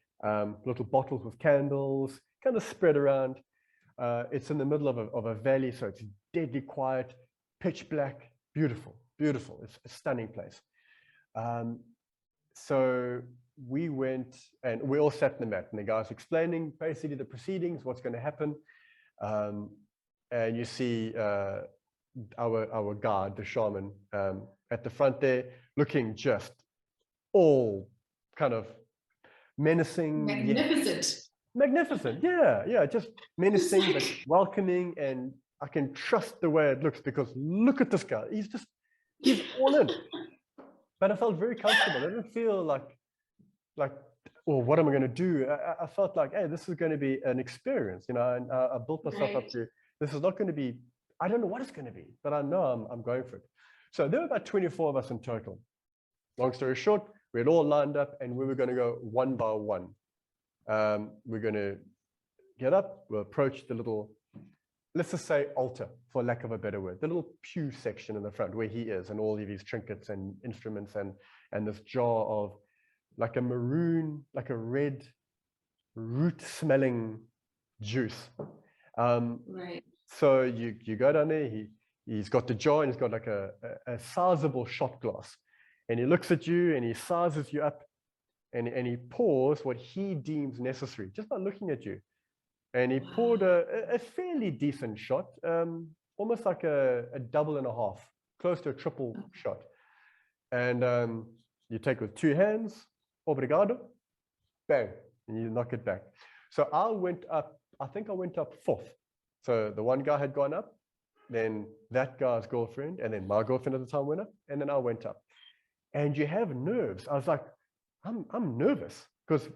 little bottles with candles kind of spread around. It's in the middle of a valley, so it's deadly quiet, pitch black. Beautiful, beautiful. It's a stunning place. So we went and we all sat in the mat, and the guy's explaining basically the proceedings, what's going to happen. and you see our guide, the shaman, at the front there, looking just all kind of menacing. Magnificent. Magnificent, yeah, just menacing but welcoming, and I can trust the way it looks because look at this guy. He's all in. But I felt very comfortable. I didn't feel like, well, what am I going to do? I felt like, hey, this is going to be an experience, and I built myself up to, this is not going to be, I don't know what it's going to be, but I know I'm going for it. So there were about 24 of us in total. Long story short, we had all lined up and we were going to go one by one. We're going to get up, we'll approach the little, let's just say altar, for lack of a better word, the little pew section in the front where he is, and all of these trinkets and instruments, and this jar of like a maroon, like a red root smelling juice. Right. So you go down there, he's got the jar, and he's got like a sizable shot glass, and he looks at you and he sizes you up, and he pours what he deems necessary just by looking at you. And he poured a fairly decent shot, almost like a double and a half, close to a triple shot. And you take it with two hands, obrigado, bang, and you knock it back. So I went up, I think I went up fourth. So the one guy had gone up, then that guy's girlfriend, and then my girlfriend at the time went up, and then I went up. And you have nerves. I was like, I'm nervous because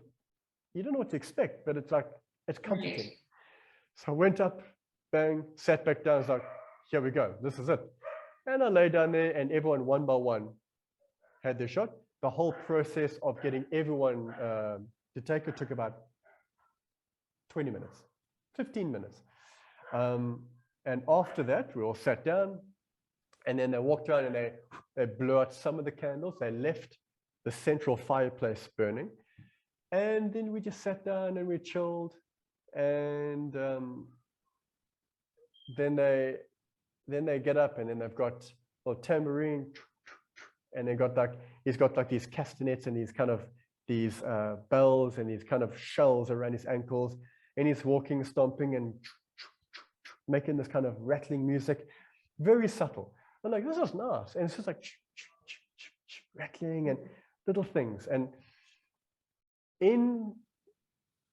you don't know what to expect, but it's like, it's comforting. Right. So I went up, bang, sat back down. I was like, here we go. This is it. And I lay down there, and everyone one by one had their shot. The whole process of getting everyone to take it took about 20 minutes, 15 minutes. And after that, we all sat down, and then they walked around and they blew out some of the candles. They left the central fireplace burning. And then we just sat down and we chilled. And then they get up, and then they've got a tambourine, and they got like, he's got like these castanets and these bells and these kind of shells around his ankles, and he's walking, stomping, and making this kind of rattling music, very subtle. I'm like, this is nice, and it's just like rattling and little things. And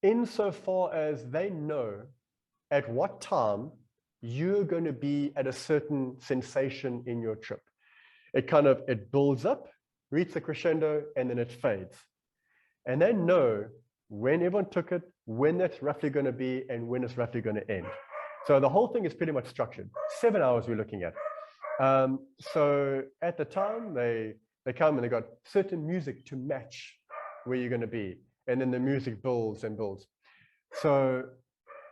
insofar as they know at what time you're going to be at a certain sensation in your trip, it builds up, reaches a crescendo, and then it fades. And they know when everyone took it, when that's roughly going to be, and when it's roughly going to end. So the whole thing is pretty much structured. 7 hours we're looking at. So at the time, they come and they got certain music to match where you're going to be. And then the music builds and builds. So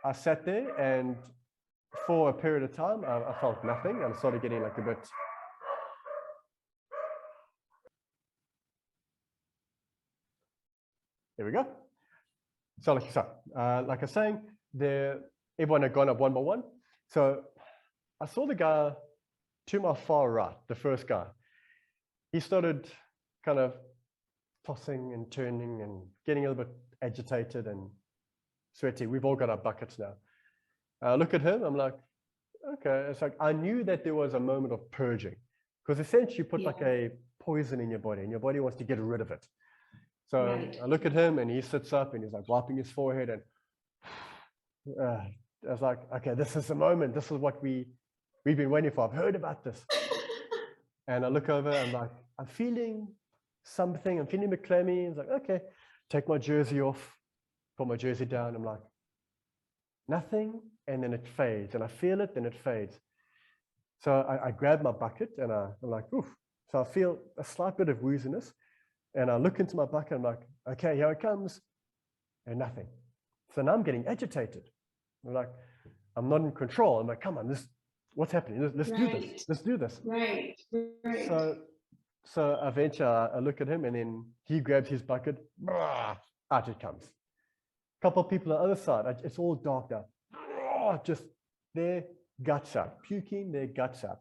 I sat there, and for a period of time, I felt nothing. I started getting like a bit. There we go. So like I was saying, everyone had gone up one by one. So I saw the guy to my far right, the first guy. He started kind of tossing and turning and getting a little bit agitated and sweaty. We've all got our buckets now. I look at him, I'm like, okay. It's like, I knew that there was a moment of purging, because essentially you put like a poison in your body, and your body wants to get rid of it. So I look at him, and he sits up, and he's like wiping his forehead, and I was like, okay, this is the moment. This is what we've been waiting for. I've heard about this. And I look over, I'm like, I'm feeling something. I'm feeling a bit clammy. It's like, okay, take my jersey off, put my jersey down. I'm like, nothing. And then it fades, and I feel it, then it fades. So I grab my bucket, and I'm like, oof. So I feel a slight bit of wooziness, and I look into my bucket. I'm like, okay, here it comes, and nothing. So now I'm getting agitated. I'm like, I'm not in control. I'm like, come on, what's happening? Let's do this. Let's do this. Right. So eventually I look at him, and then he grabs his bucket. Out it comes. A couple of people on the other side. It's all dark now. Just their guts out, puking their guts out.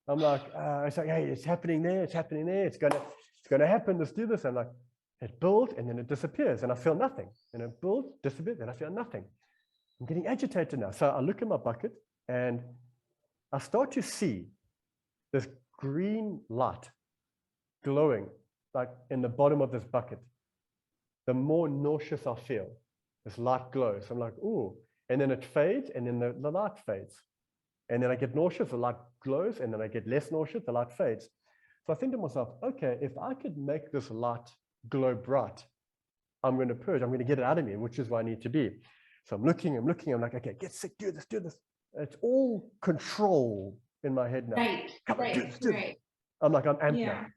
I'm like, it's like, hey, it's happening there. It's happening there. It's gonna happen. Let's do this. I'm like, it builds, and then it disappears, and I feel nothing. And it builds, disappears, and I feel nothing. I'm getting agitated now. So I look at my bucket, And I start to see this green light glowing like in the bottom of this bucket. The more nauseous I feel, this light glows. I'm like, ooh, and then it fades, and then the light fades. And then I get nauseous, the light glows, and then I get less nauseous, the light fades. So I think to myself, okay, if I could make this light glow bright, I'm going to purge, I'm going to get it out of me, which is where I need to be. So I'm looking, I'm like, okay, get sick, do this, do this. It's all control in my head now. Right, Come on, right, do this, do this. right. I'm like, I'm amped Yeah. now.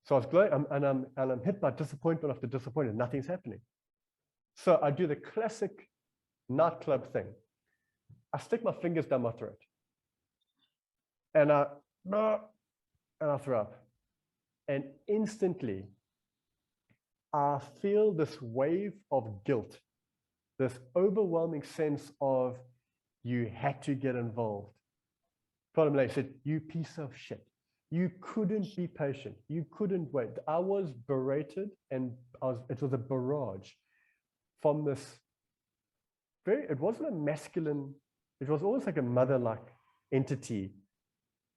So I was glowing, and I'm hit by disappointment after disappointment. Nothing's happening. So I do the classic nightclub thing. I stick my fingers down my throat, and I throw up, and instantly I feel this wave of guilt, this overwhelming sense of you had to get involved. Problem said, you piece of shit. You couldn't be patient. You couldn't wait. I was berated, and it was a barrage from this it wasn't a masculine, it was almost like a mother-like entity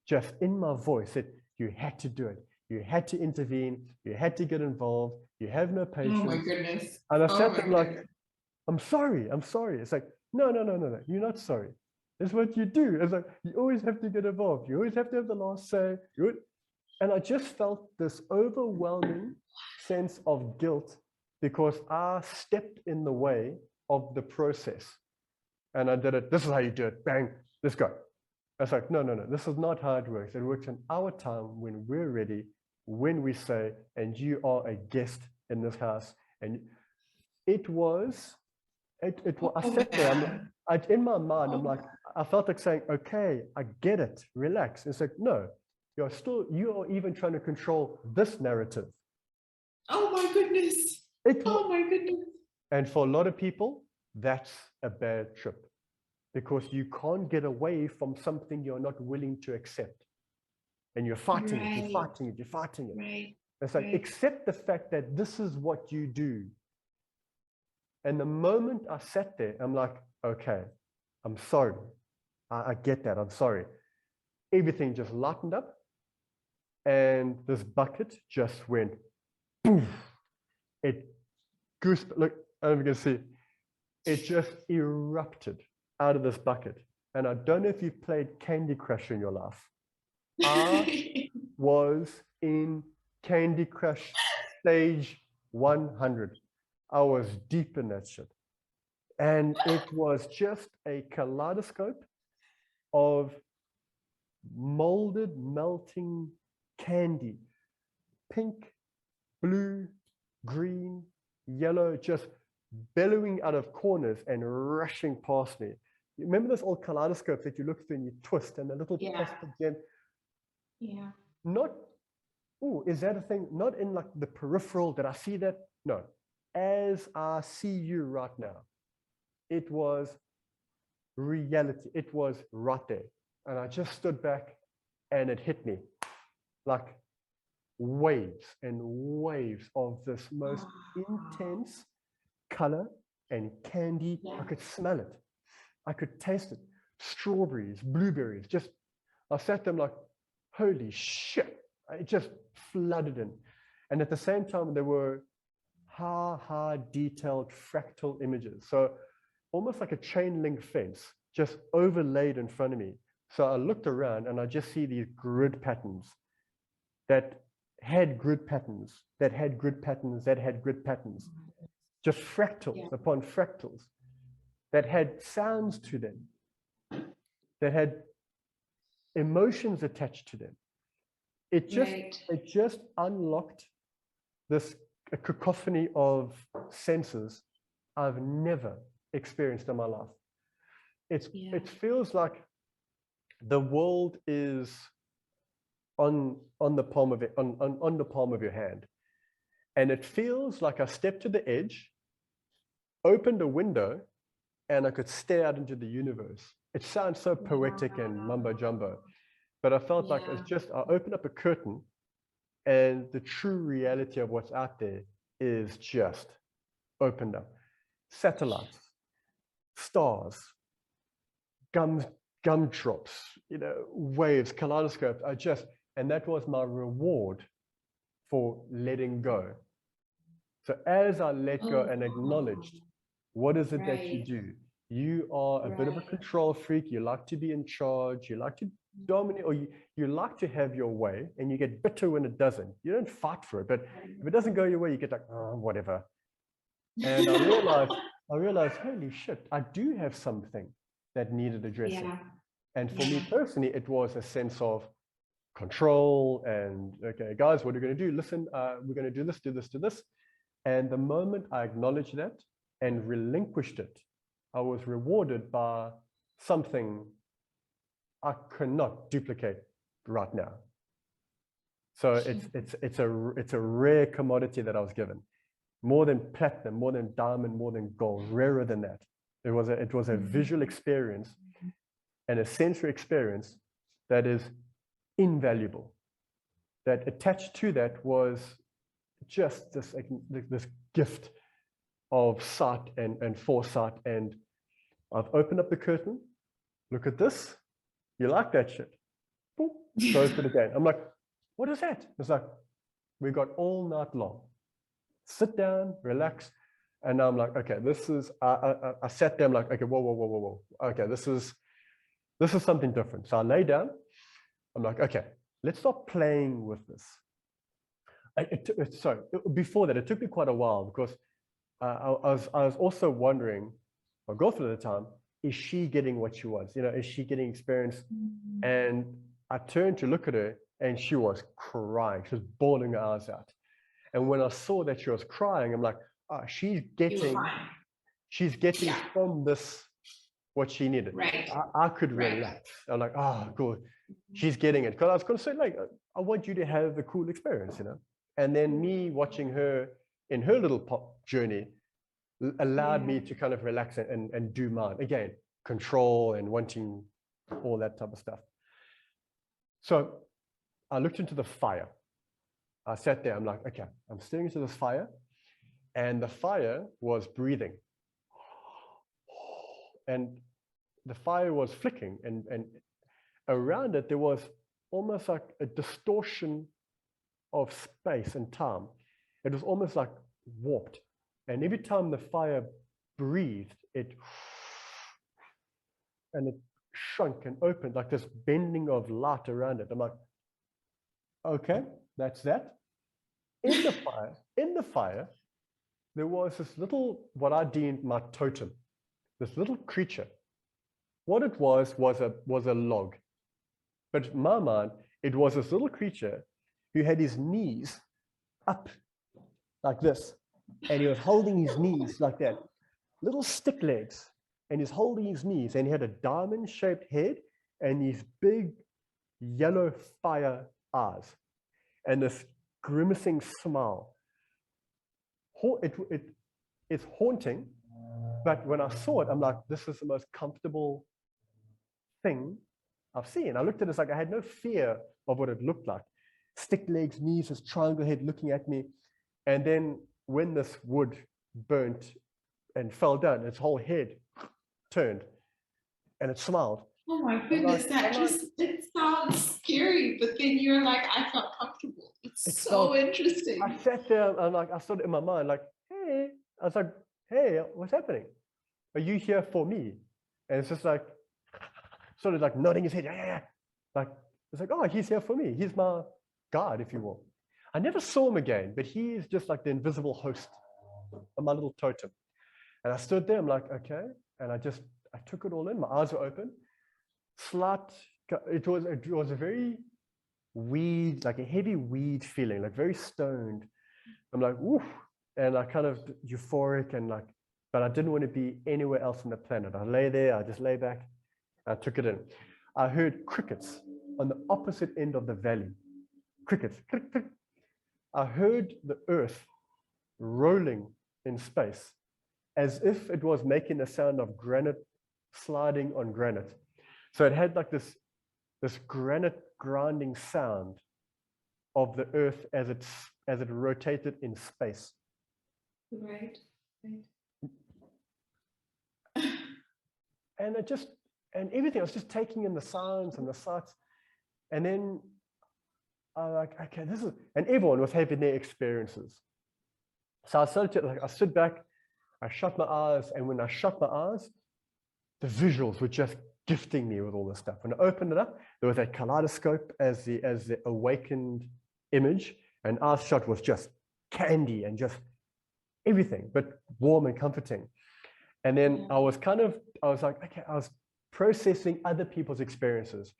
just in my voice that you had to do it. You had to intervene. You had to get involved. You have no patience. Oh my goodness. And I sat there like, I'm sorry. It's like, no. You're not sorry. It's what you do. It's like, you always have to get involved. You always have to have the last say. And I just felt this overwhelming sense of guilt because I stepped in the way of the process. And I did it. This is how you do it. Bang, let's go. I was like, no. This is not how it works. It works in our time when we're ready, when we say, and you are a guest in this house. And it was, I sat there, in my mind, I'm like, I felt like saying, okay, I get it, relax. It's like, no, you are even trying to control this narrative. Oh my goodness. Oh my goodness. And for a lot of people, that's a bad trip because you can't get away from something you're not willing to accept. And you're fighting it, you're fighting it. Right. It's like, accept the fact that this is what you do. And the moment I sat there, I'm like, okay, I'm sorry. I get that. I'm sorry. Everything just lightened up. And this bucket just went, poof. It goosed, look, I don't know if you can see. It just erupted out of this bucket. And I don't know if you've played Candy Crush in your life. I was in Candy Crush stage 100. I was deep in that shit. And it was just a kaleidoscope of molded, melting candy. Pink, blue, green, yellow, just bellowing out of corners and rushing past me. You remember those old kaleidoscopes that you look through and you twist and the little plastic gem? Yeah. Not, oh, is that a thing? Not in like the peripheral, did I see that? No. As I see you right now, it was reality. It was right there. And I just stood back and it hit me like waves and waves of this most intense color and candy. I could smell it. I could taste it. Strawberries, blueberries, just, I sat there like, holy shit. It just flooded in. And at the same time, there were high detailed fractal images. So almost like a chain link fence just overlaid in front of me. So I looked around and I just see these grid patterns that had grid patterns, that had grid patterns, that had grid patterns. Just fractals upon fractals that had sounds to them, that had emotions attached to them. It just unlocked this a cacophony of senses I've never experienced in my life. It feels like the world is on the palm of it, on the palm of your hand. And it feels like I stepped to the edge, opened a window, and I could stare out into the universe. It sounds so poetic and mumbo jumbo, but I felt like it's just, I opened up a curtain and the true reality of what's out there is just opened up. Satellites, stars, gumdrops, waves, kaleidoscopes. And that was my reward for letting go. So as I let go and acknowledged, what is it that you do? You are a bit of a control freak. You like to be in charge. You like to dominate, or you like to have your way, and you get bitter when it doesn't. You don't fight for it, but if it doesn't go your way, you get like, oh, whatever. And I realized, holy shit, I do have something that needed addressing. And for me personally, it was a sense of control and, okay, guys, what are we going to do? Listen, we're going to do this, do this, do this. And the moment I acknowledged that and relinquished it, I was rewarded by something I cannot duplicate right now. So it's a rare commodity that I was given, more than platinum, more than diamond, more than gold, rarer than that. It was a visual experience and a sensory experience that is invaluable. That attached to that was just this gift of sight and foresight. And I've opened up the curtain. Look at this. You like that shit? Boop, closed it again. I'm like, what is that? It's like, we got all night long. Sit down, relax. And I'm like, okay, this is, I sat there, I'm like, okay, whoa. Okay, this is something different. So I lay down. I'm like, okay, let's start playing with this. Before that, it took me quite a while because I was also wondering, my girlfriend at the time, is she getting what she wants? Is she getting experience? And I turned to look at her and she was crying. She was bawling her eyes out. And when I saw that she was crying, I'm like, oh, she's getting from this what she needed. I could relax. I'm like, oh, good. She's getting it. Because I was going to say, like, I want you to have a cool experience, And then me watching her in her little pop journey allowed me to kind of relax and do mine. Again, control and wanting all that type of stuff. So I looked into the fire. I sat there. I'm like, okay, I'm staring into this fire. And the fire was breathing. And the fire was flicking. And around it, there was almost like a distortion of space and time. It was almost like warped. And every time the fire breathed, it shrunk and opened, like this bending of light around it. I'm like, okay, that's that. In the fire, there was this little, what I deemed my totem, this little creature. What it was a log. But in my mind, it was this little creature who had his knees up like this. And he was holding his knees like that, little stick legs, and he's holding his knees, and he had a diamond-shaped head and these big yellow fire eyes and this grimacing smile. It's haunting, but when I saw it, I'm like, this is the most comfortable thing I've seen. I looked at it, it's like I had no fear of what it looked like. Stick legs, knees, this triangle head looking at me. And then when this wood burnt and fell down, its whole head turned and it smiled. Oh my goodness, it sounds scary, but then you're like, I felt comfortable. It's so interesting. I sat there and I saw it in my mind, like, hey, I was like, hey, what's happening? Are you here for me? And it's just like, sort of like nodding his head, yeah. Like, it's like, oh, he's here for me. He's my guide, if you will. I never saw him again, but he is just like the invisible host of my little totem. And I stood there, I'm like, okay. And I took it all in. My eyes were open. It was a very weed, like a heavy weed feeling, like very stoned. I'm like, woof. And I kind of euphoric and like, but I didn't want to be anywhere else on the planet. I lay there, I just lay back. I took it in. I heard crickets on the opposite end of the valley. Crickets. Crick, crick. I heard the earth rolling in space as if it was making the sound of granite sliding on granite. So it had like this granite grinding sound of the earth as it rotated in space. Right. And and everything. I was just taking in the sounds and the sights. And then I'm like, okay, this is, and everyone was having their experiences. So I started to, like, I stood back, I shut my eyes, and when I shut my eyes, the visuals were just gifting me with all this stuff. When I opened it up, there was a kaleidoscope as the awakened image, and our shot was just candy and just everything, but warm and comforting. And then I was like, okay, I was processing other people's experiences.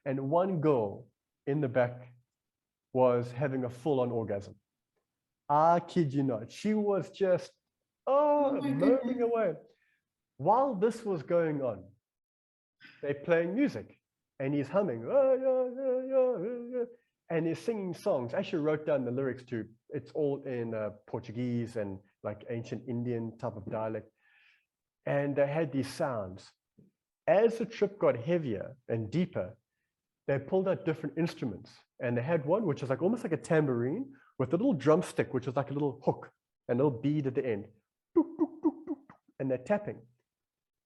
And one girl in the back was having a full-on orgasm. I kid you not. She was just, moaning away. While this was going on, they're playing music and he's humming, and he's singing songs. I actually wrote down the lyrics to, it's all in Portuguese and like ancient Indian type of dialect. And they had these sounds. As the trip got heavier and deeper, they pulled out different instruments. And they had one which was like almost like a tambourine with a little drumstick, which was like a little hook and a little bead at the end. And they're tapping.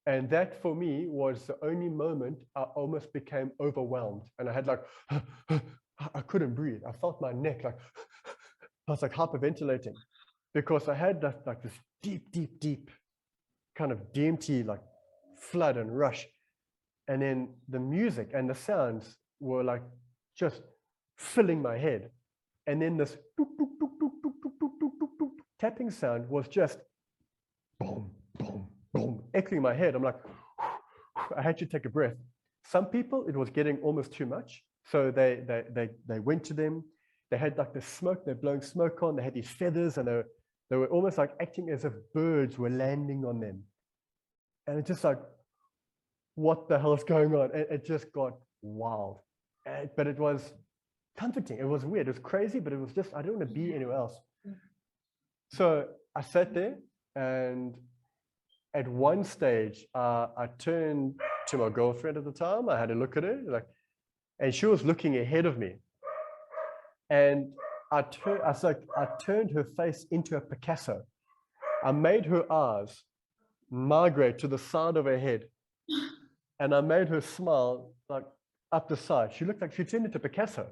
And that for me was the only moment I almost became overwhelmed. And I had like, I couldn't breathe. I felt my neck like, I was like hyperventilating because I had that, like this deep kind of DMT like flood and rush. And then the music and the sounds were like just filling my head. And then this tapping sound was just boom, boom, boom, echoing my head. I'm like, I had to take a breath. Some people, it was getting almost too much. So they went to them. They had like the smoke, they're blowing smoke on. They had these feathers and they were almost like acting as if birds were landing on them. And it's just like, what the hell is going on? It just got wild. But it was comforting. It was weird. It was crazy, but it was just, I don't want to be anywhere else. So I sat there, and at one stage, I turned to my girlfriend at the time. I had a look at her, like, and she was looking ahead of me. And I turned her face into a Picasso. I made her eyes migrate to the side of her head. And I made her smile like up the side. She looked like she turned into Picasso.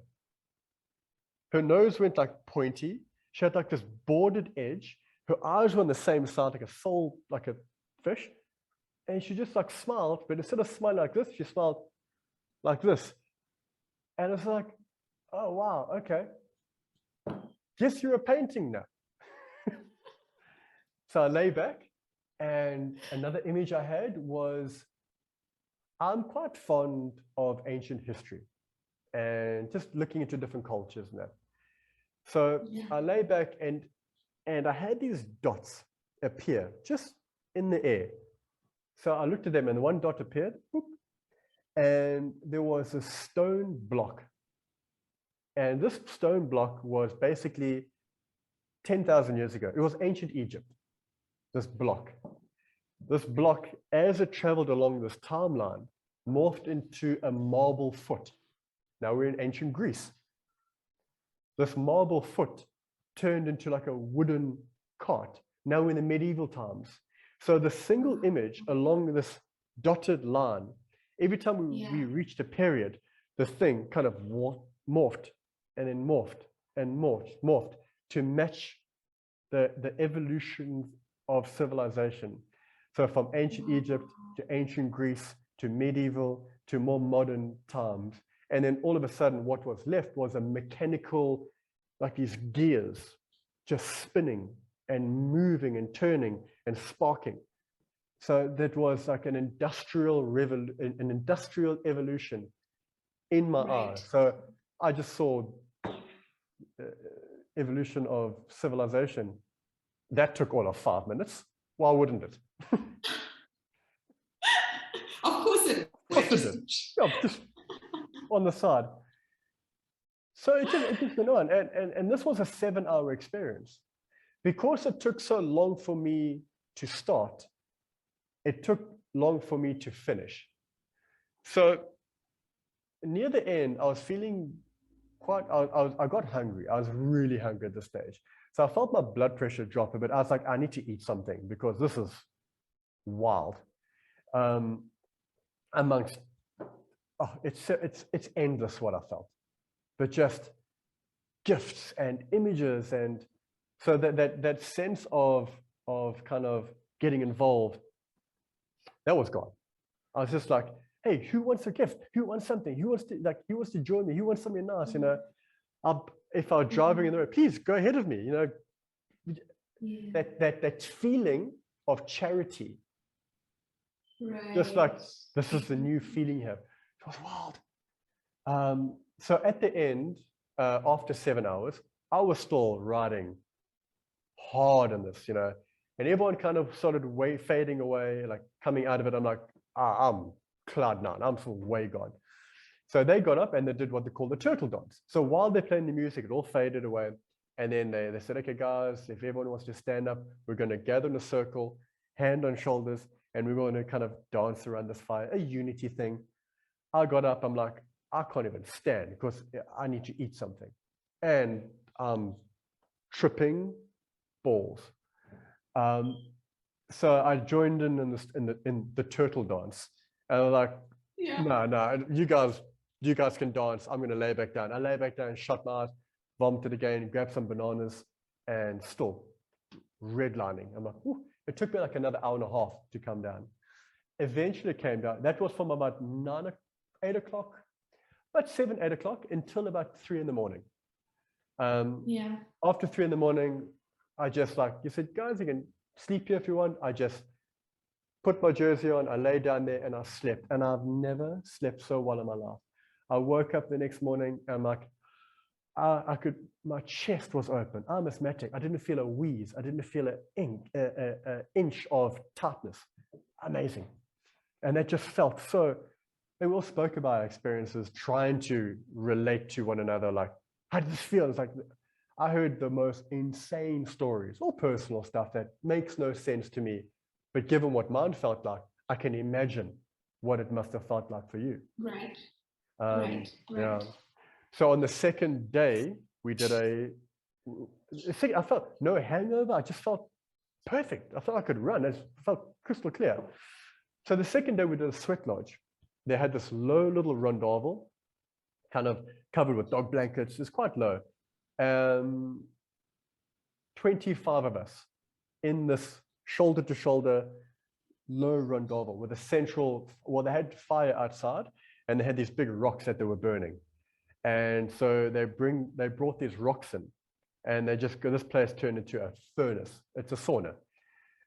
Her nose went like pointy. She had like this bordered edge. Her eyes were on the same side, like a soul, like a fish. And she just like smiled, but instead of smiling like this, she smiled like this. And it's like, oh, wow, okay. Guess you're a painting now. So I lay back, and another image I had was, I'm quite fond of ancient history and just looking into different cultures and that. So I lay back, and I had these dots appear just in the air. So I looked at them, and one dot appeared, and there was a stone block. And this stone block was basically 10,000 years ago. It was ancient Egypt, this block. This block, as it traveled along this timeline, morphed into a marble foot. Now we're in ancient Greece. This marble foot turned into like a wooden cart. Now we're in the medieval times. So the single image along this dotted line, every time we reached a period, the thing kind of morphed and then morphed and morphed to match the evolution of civilization. So from ancient Egypt to ancient Greece to medieval to more modern times. And then all of a sudden, what was left was a mechanical, like these gears just spinning and moving and turning and sparking. So that was like an industrial evolution in my eyes. So I just saw evolution of civilization. That took all of 5 minutes. Why wouldn't it? Of course it did. Yeah, just on the side. So it just went on. And this was a 7-hour experience. Because it took so long for me to start, it took long for me to finish. So near the end, I was feeling I got hungry. I was really hungry at this stage. So I felt my blood pressure drop a bit. I was like, I need to eat something because this is wild. amongst, it's endless what I felt, but just gifts and images, and so that sense of kind of getting involved, that was gone. I was just like, hey, who wants a gift? Who wants something? Who wants to join me? Who wants something nice? You know, if I was driving in the road, please go ahead of me. You know, that feeling of charity. Right. Just like, this is the new feeling here. It was wild. So at the end, after 7 hours, I was still riding hard on this, you know, and everyone kind of started fading away, like coming out of it. I'm like, I'm cloud nine. I'm still way gone. So they got up and they did what they call the turtle dance. So while they're playing the music, it all faded away. And then they said, okay, guys, if everyone wants to stand up, we're going to gather in a circle, hand on shoulders, and we're going to kind of dance around this fire, a unity thing. I got up, I'm like, I can't even stand because I need to eat something. And I'm tripping balls. So I joined in the turtle dance. And I was like, no, you guys can dance. I'm going to lay back down. I lay back down, shut my eyes, vomited again, grabbed some bananas, and still redlining. I'm like, ooh. It took me like another hour and a half to come down. Eventually it came down. That was from about 8 o'clock, about 7, 8 o'clock until about 3 in the morning. After 3 in the morning, I just you said, guys, you can sleep here if you want. I just put my jersey on, I lay down there and I slept. And I've never slept so well in my life. I woke up the next morning and I'm like, my chest was open. I'm asthmatic. I didn't feel a wheeze. I didn't feel an inch of tightness. Amazing. And that just felt so, and we all spoke about our experiences, trying to relate to one another. Like, how did this feel? It's like, I heard the most insane stories, all personal stuff that makes no sense to me. But given what mine felt like, I can imagine what it must have felt like for you. Right. Yeah. So on the second day, we did I felt no hangover. I just felt perfect. I felt I could run. It felt crystal clear. So the second day, we did a sweat lodge. They had this low little rondavel, kind of covered with dog blankets. It's quite low. 25 of us in this shoulder to shoulder low rondavel with a central, well, they had fire outside and they had these big rocks that they were burning. And so they brought these rocks in and this place turned into a furnace. It's a sauna.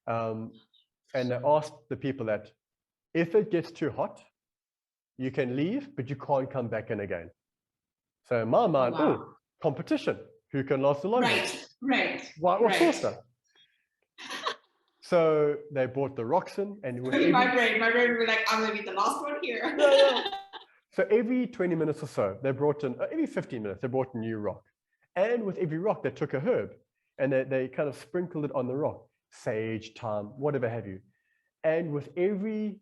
And they asked the people that if it gets too hot, you can leave, but you can't come back in again. So in my mind, competition. Who can last the longest? Right. What saucer? So they brought the rocks in, and my brain would be like, I'm gonna be the last one here. So every 20 minutes or so, they brought in, every 15 minutes, they brought a new rock. And with every rock, they took a herb and they kind of sprinkled it on the rock, sage, thyme, whatever have you. And with every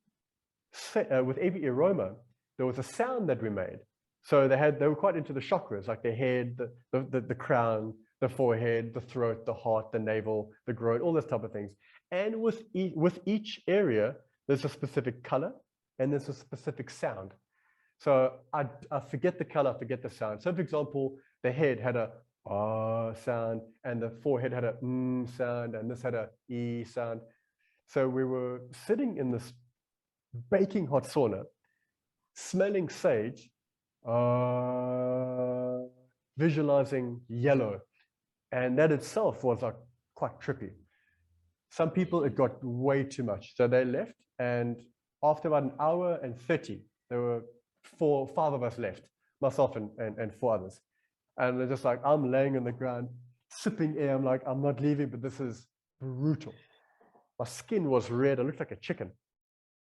aroma, there was a sound that we made. So they were quite into the chakras, like the head, the crown, the forehead, the throat, the heart, the navel, the groin, all those type of things. And with each area, there's a specific color and there's a specific sound. So I forget the color, I forget the sound. So for example, the head had a sound and the forehead had a sound and this had a e sound. So we were sitting in this baking hot sauna, smelling sage, visualizing yellow. And that itself was like quite trippy. Some people, it got way too much. So they left. And after about an hour and 30, there were 5 of us left, myself and 4 others. And they're just like, I'm laying on the ground, sipping air. I'm like, I'm not leaving, but this is brutal. My skin was red. I looked like a chicken.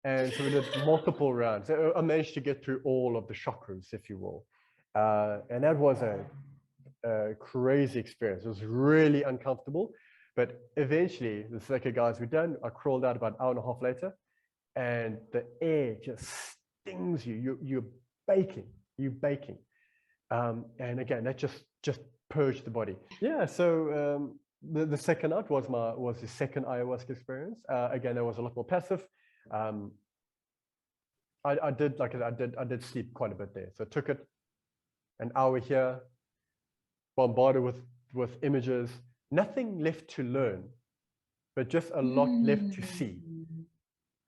And so we did multiple rounds. I managed to get through all of the chakras, if you will. And that was a crazy experience. It was really uncomfortable. But eventually, the second guys were done. I crawled out about an hour and a half later. And the air just stings you. You're baking. And again, that just purged the body. Yeah, so the second night was the second ayahuasca experience. Again, it was a lot more passive. I did, like I did sleep quite a bit there. So I took it an hour here, bombarded with images, nothing left to learn, but just a lot left to see.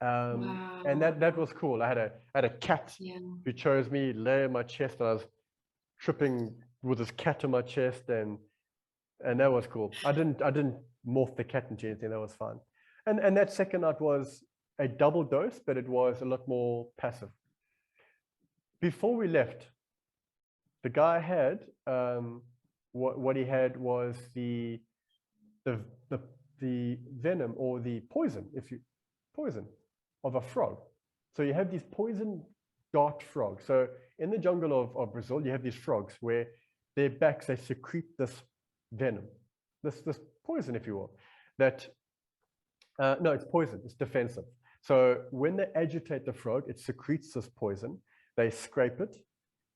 Wow. And that was cool. I had a cat who chose me, lay on my chest, and I was tripping with this cat on my chest, and that was cool. I didn't morph the cat into anything. That was fun. And that second night was a double dose, but it was a lot more passive. Before we left, the guy had what he had was the venom or the poison, poison of a frog. So you have these poison dart frogs. So in the jungle of Brazil, you have these frogs where their backs, they secrete this venom, this poison, if you will. That no, it's poison. It's defensive. So when they agitate the frog, it secretes this poison. They scrape it,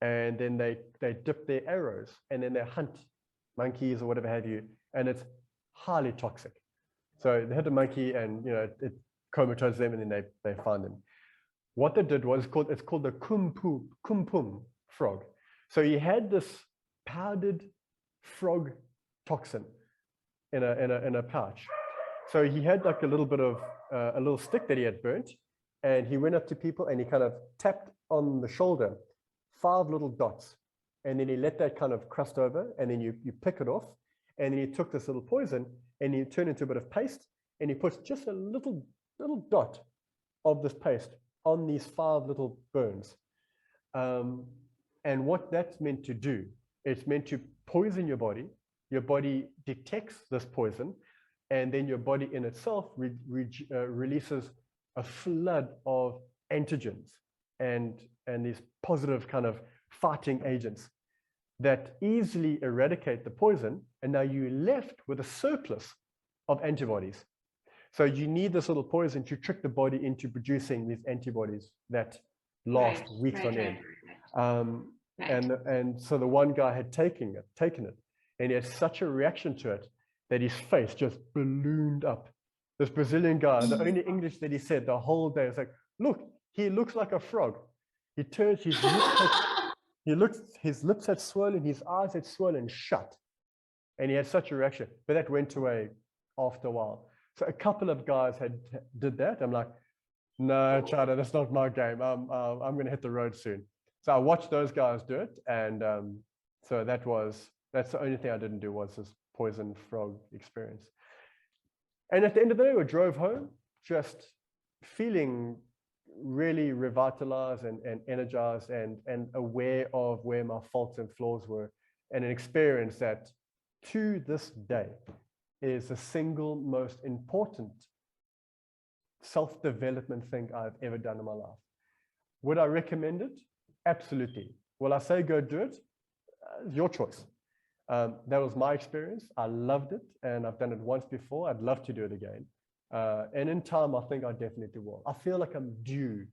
and then they dip their arrows, and then they hunt monkeys or whatever have you, and it's highly toxic. So they hit a monkey, and it comatose them, and then they find them. What they did was it's called the kumpum frog. So he had this powdered frog toxin in a pouch. So he had like a little bit of a little stick that he had burnt, and he went up to people and he kind of tapped on the shoulder, 5 little dots, and then he let that kind of crust over, and then you pick it off, and then he took this little poison and he turned it into a bit of paste, and he puts just a little dot of this paste on these 5 little burns. And what that's meant to do, it's meant to poison your body. Your body detects this poison, and then your body in itself releases a flood of antigens and these positive kind of fighting agents that easily eradicate the poison, and now you're left with a surplus of antibodies. So you need this little poison to trick the body into producing these antibodies that last weeks on end. And so the one guy had taken it, and he had such a reaction to it that his face just ballooned up. This Brazilian guy, the only English that he said the whole day was like, "Look, he looks like a frog." He turned, his lips had swollen, his eyes had swollen shut, and he had such a reaction. But that went away after a while. So a couple of guys did that. I'm like, "No, China, that's not my game. I'm going to hit the road soon." So I watched those guys do it, and so that's the only thing I didn't do was this poison frog experience. And at the end of the day, we drove home just feeling really revitalized and energized and aware of where my faults and flaws were, and an experience that to this day is the single most important self-development thing I've ever done in my life. Would I recommend it? Absolutely. Will I say go do it? Your choice. That was my experience. I loved it, and I've done it once before. I'd love to do it again. And in time, I think I definitely will. I feel like I'm due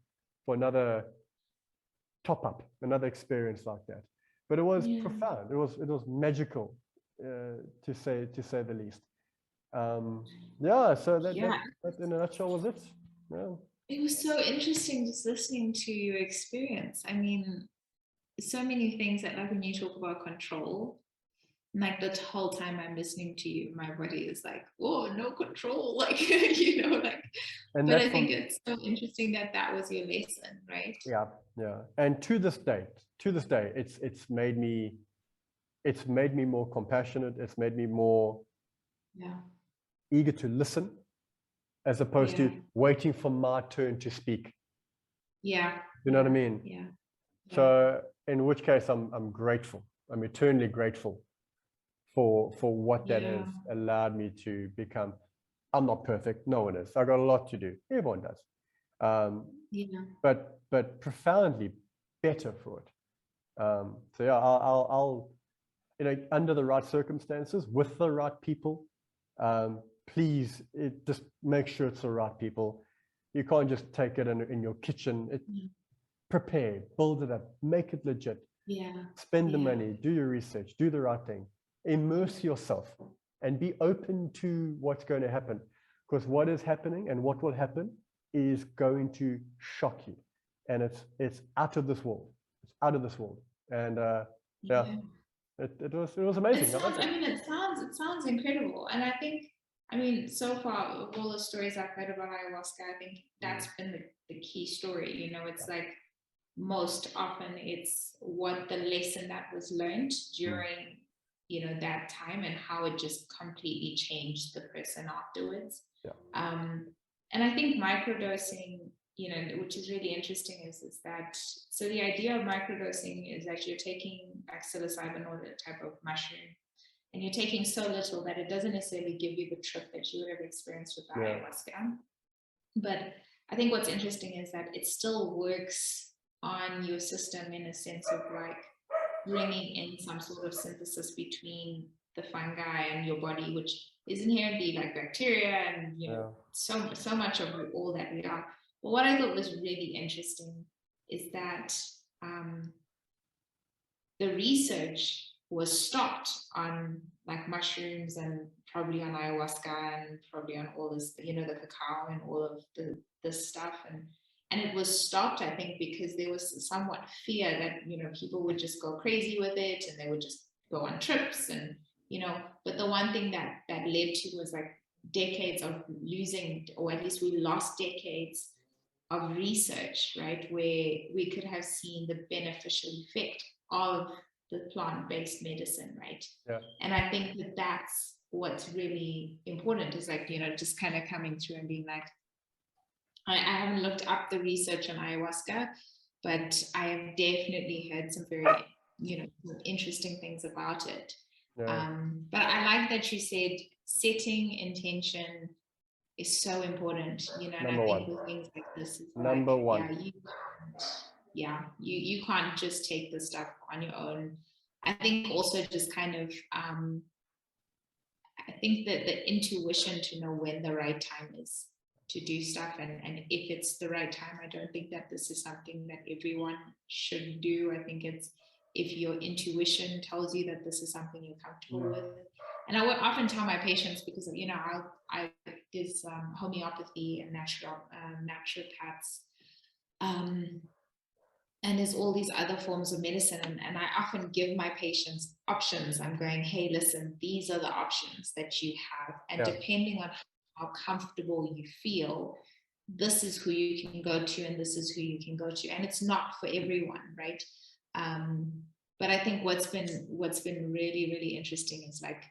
for another top-up, another experience like that. But it was profound. It was magical, to say the least. So that in a nutshell was it. Yeah. It was so interesting just listening to your experience. I mean, so many things that, like when you talk about control, like the whole time I'm listening to you, my body is like, "Oh, no control," like And but I think it's so interesting that was your lesson, right? Yeah. And to this day, it's made me more compassionate. It's made me more eager to listen, as opposed to waiting for my turn to speak. Yeah. You know what I mean? Yeah. So in which case I'm grateful. I'm eternally grateful for what that has allowed me to become. I'm not perfect. No one is. I got a lot to do. Everyone does. But profoundly better for it. So yeah, I'll under the right circumstances, with the right people, please just make sure it's the right people. You can't just take it in your kitchen. Prepare, build it up, make it legit. Spend the money, do your research, do the right thing. Immerse yourself and be open to what's going to happen, because what is happening and what will happen is going to shock you. and it's out of this world. It's out of this world. And yeah, it was amazing. It sounds incredible. And I think, I mean, so far of all the stories I've heard about ayahuasca, I think that's been the key story. You know, it's like most often it's what the lesson that was learned during, you know, that time, and how it just completely changed the person afterwards. And I think microdosing, you know, which is really interesting, is that, so the idea of microdosing is that you're taking like psilocybin or the type of mushroom, and you're taking so little that it doesn't necessarily give you the trip that you would have experienced with the ayahuasca. But I think what's interesting is that it still works on your system in a sense of like bringing in some sort of synthesis between the fungi and your body, which is inherently like bacteria and, you know, so much of all that we are. But what I thought was really interesting is that the research was stopped on like mushrooms and probably on ayahuasca and probably on all this, you know, the cacao and all of this stuff. And it was stopped, I think, because there was somewhat fear that, you know, people would just go crazy with it and they would just go on trips and, you know, but the one thing that led to was like decades of losing, or at least we lost decades of research, right, where we could have seen the beneficial effect of the plant-based medicine, right? And I think that that's what's really important, is like, you know, just kind of coming through and being like, I haven't looked up the research on ayahuasca, but I have definitely heard some very, you know, some interesting things about it. But I like that you said setting intention is so important, you know, and I think with things like this, is number like, one. You can't just take this stuff on your own. I think also just kind of, I think that the intuition to know when the right time is to do stuff, and if it's the right time. I don't think that this is something that everyone should do. I think it's, if your intuition tells you that this is something you're comfortable with. And I would often tell my patients, because, you know, there's homeopathy and naturopaths, and there's all these other forms of medicine, and I often give my patients options. I'm going, hey, listen, these are the options that you have, and depending on how comfortable you feel, this is who you can go to, and this is who you can go to, and it's not for everyone, right? But I think what's been really, really interesting is like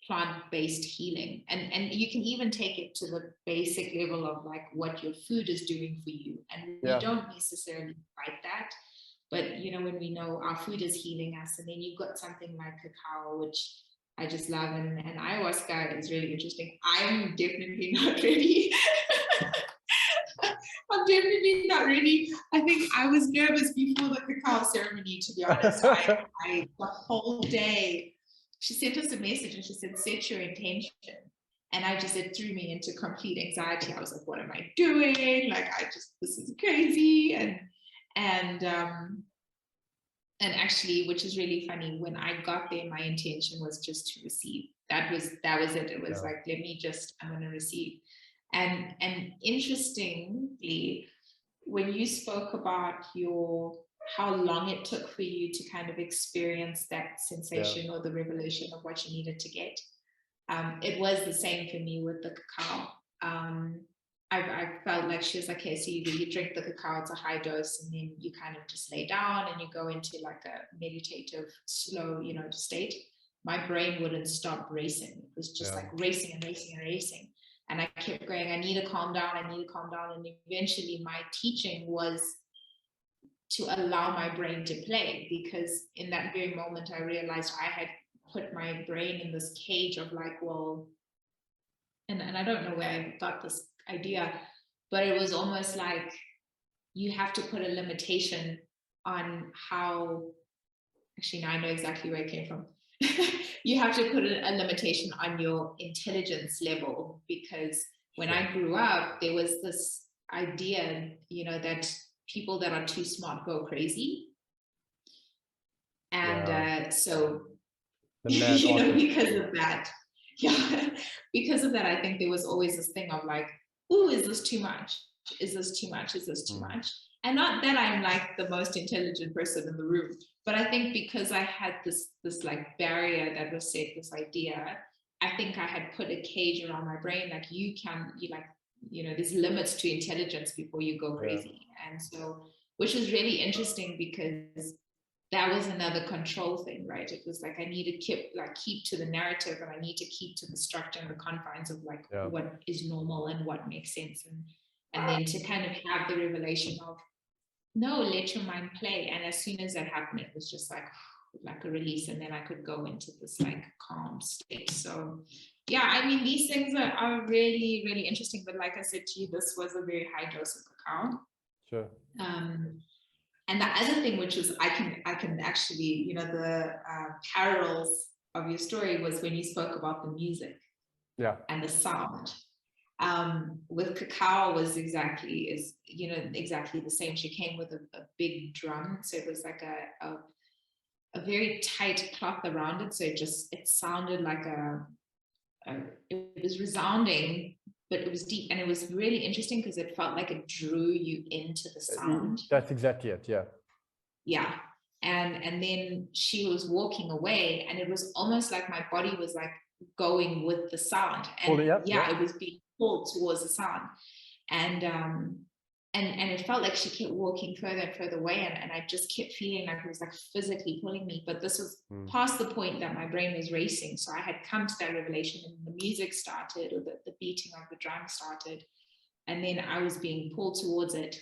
plant-based healing, and you can even take it to the basic level of like what your food is doing for you, and we don't necessarily fight that, but you know, when we know our food is healing us, and then you've got something like cacao, which I just love, and ayahuasca is really interesting. I'm definitely not ready. I'm definitely not ready. I think I was nervous before the cacao ceremony, to be honest. I the whole day, she sent us a message and she said, set your intention. And it threw me into complete anxiety. I was like, what am I doing? Like, this is crazy. And actually, which is really funny, when I got there, my intention was just to receive. That was it. It was like, I'm going to receive. And interestingly, when you spoke about how long it took for you to kind of experience that sensation or the revelation of what you needed to get, it was the same for me with the cacao. I felt like she was like, okay, so you drink the cacao, it's a high dose, and then you kind of just lay down and you go into like a meditative, slow, you know, state. My brain wouldn't stop racing. It was just like racing and racing and racing. And I kept going, I need to calm down. And eventually my teaching was to allow my brain to play, because in that very moment, I realized I had put my brain in this cage of like, well, and I don't know where I got this idea, but it was almost like you have to put a limitation on how, actually, now I know exactly where it came from. You have to put a limitation on your intelligence level, because when I grew up, there was this idea, you know, that people that are too smart go crazy. And so, you know, because of that, I think there was always this thing of like, ooh, is this too much? Is this too much? Is this too much? And not that I'm like the most intelligent person in the room, but I think because I had this like barrier that was set, this idea, I think I had put a cage around my brain, like there's limits to intelligence before you go crazy. And so, which was really interesting because that was another control thing, right? It was like I need to keep to the narrative, and I need to keep to the structure and the confines of like what is normal and what makes sense, and then to kind of have the revelation of no, let your mind play. And as soon as that happened, it was just like a release, and then I could go into this like calm state. So yeah, I mean, these things are really, really interesting. But like I said to you, this was a very high dose of cacao. Sure. And the other thing, which is I can actually, the parallels of your story was when you spoke about the music and the sound. With cacao was exactly the same. She came with a big drum, so it was like a very tight cloth around it, so it sounded like it was resounding, but it was deep, and it was really interesting because it felt like it drew you into the sound. That's exactly it. Yeah. And then she was walking away, and it was almost like my body was like going with the sound, and it was being pulled towards the sound, and it felt like she kept walking further and further away, and I just kept feeling like it was like physically pulling me. But this was past the point that my brain was racing, so I had come to that revelation, and the music started, or the beating of the drum started, and then I was being pulled towards it.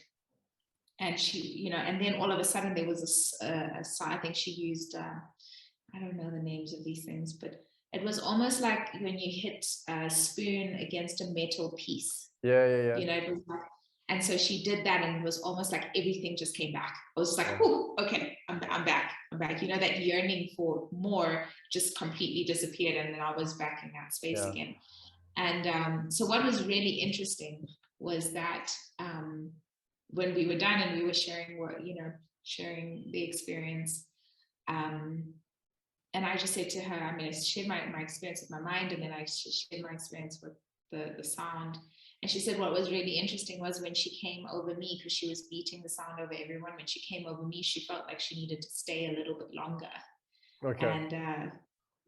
And she, and then all of a sudden there was I think she used, I don't know the names of these things, but it was almost like when you hit a spoon against a metal piece. Yeah. It was like, and so she did that, and it was almost like everything just came back. I was like, oh, okay, I'm back. That yearning for more just completely disappeared, and then I was back in that space again. And so what was really interesting was that when we were done and we were sharing the experience, and I just said to her, I shared my experience with my mind, and then I shared my experience with the sound. And she said what was really interesting was when she came over me, because she was beating the sound over everyone, when she came over me, she felt like she needed to stay a little bit longer. Okay. And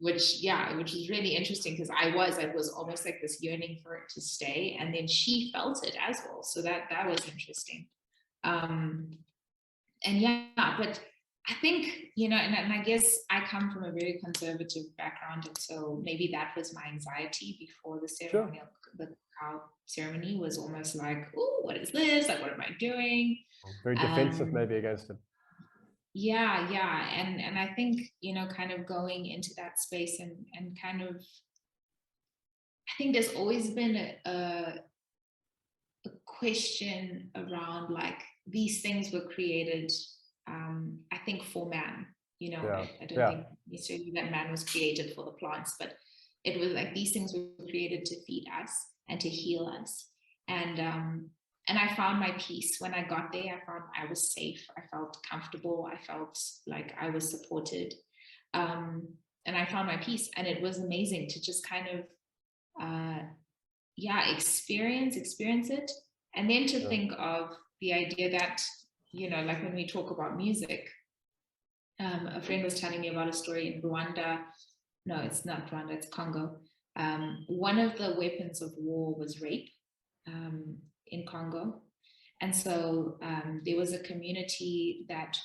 which is really interesting, because I was almost like this yearning for it to stay, and then she felt it as well. So that was interesting. But I think, and I guess I come from a very conservative background, and so maybe that was my anxiety before the ceremonial, the cacao ceremony was almost like, oh, what is this? Like, what am I doing? Very defensive, maybe, against it. Yeah. And I think, kind of going into that space and kind of, I think there's always been a question around like these things were created, I think, for man. I don't think necessarily that man was created for the plants, but it was like these things were created to feed us and to heal us. And I found my peace when I got there. I found I was safe. I felt comfortable. I felt like I was supported. And I found my peace, and it was amazing to just kind of experience it. And then to think of the idea that, like when we talk about music, a friend was telling me about a story in Rwanda. No, it's not Rwanda, it's Congo. One of the weapons of war was rape in Congo. And so there was a community that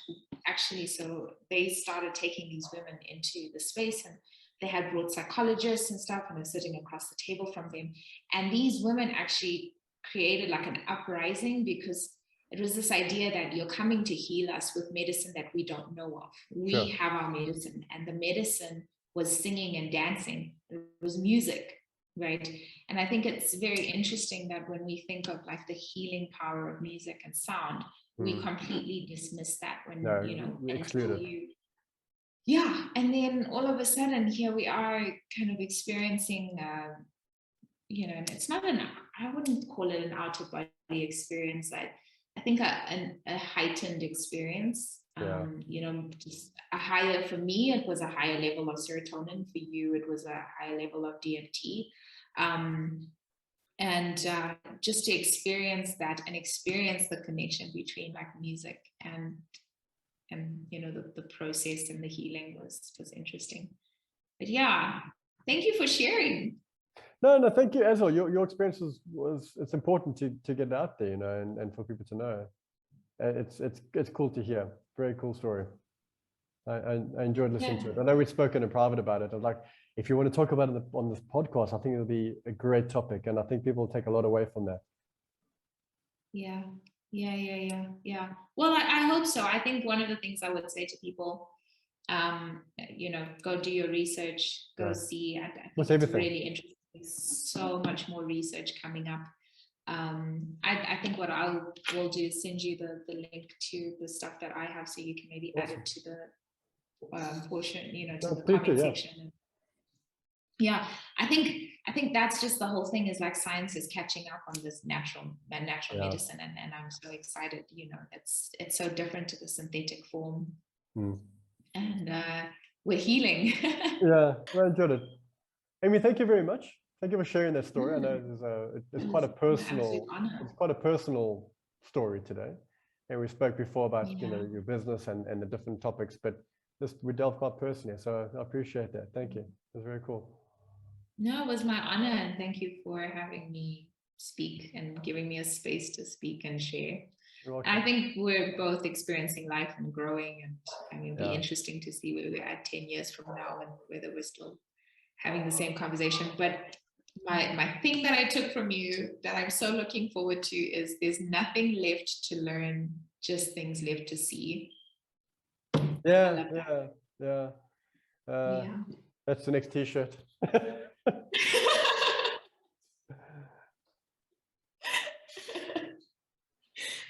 actually, so they started taking these women into the space, and they had brought psychologists and stuff, and they're sitting across the table from them. And these women actually created like an uprising, because it was this idea that you're coming to heal us with medicine that we don't know of. We have our medicine, and the medicine was singing and dancing. It was music, right? And I think it's very interesting that when we think of like the healing power of music and sound, we completely dismiss that when, until you, and then all of a sudden here we are kind of experiencing, and it's not I wouldn't call it an out of body experience. I think a heightened experience, just a higher, for me, it was a higher level of serotonin. For you, it was a higher level of DMT. and just to experience that and experience the connection between like music and you know, the process and the healing was interesting. But yeah, thank you for sharing. No, thank you as well. Your experience it's important to get out there, you know, and for people to know. It's cool to hear. Very cool story. I enjoyed listening to it. I know we've spoken in private about it. I was like, if you want to talk about it on this podcast, I think it'll be a great topic, and I think people will take a lot away from that. Yeah. Well, I hope so. I think one of the things I would say to people, you know, go do your research, go see. I think it's really interesting. There's so much more research coming up. I think what will do is send you the link to the stuff that I have, so you can maybe add it to the portion, you know, to the comment section. Yeah, I think that's just the whole thing, is like science is catching up on this natural medicine, and I'm so excited. You know, it's so different to the synthetic form, and we're healing. Yeah, I enjoyed it. Aimee, thank you very much. Thank you for sharing that story. I know it's quite a personal story today, and we spoke before about you know, your business and the different topics, but we delved quite personally. So I appreciate that. Thank you. It was very cool. No, it was my honor, and thank you for having me speak and giving me a space to speak and share. I think we're both experiencing life and growing, and I mean, it'll be interesting to see where we're at 10 years from now and whether we're still having the same conversation. But my thing that I took from you that I'm so looking forward to is there's nothing left to learn, just things left to see. Yeah. That's the next t-shirt.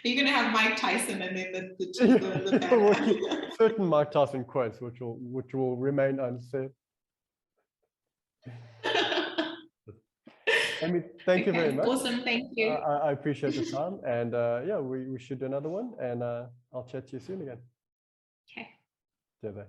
You're gonna have Mike Tyson and then the certain Mike Tyson quotes which will remain unsaid. Aimee, thank you very much. Awesome, thank you. I appreciate the time, and yeah, we should do another one, and I'll chat to you soon again. Okay. Bye.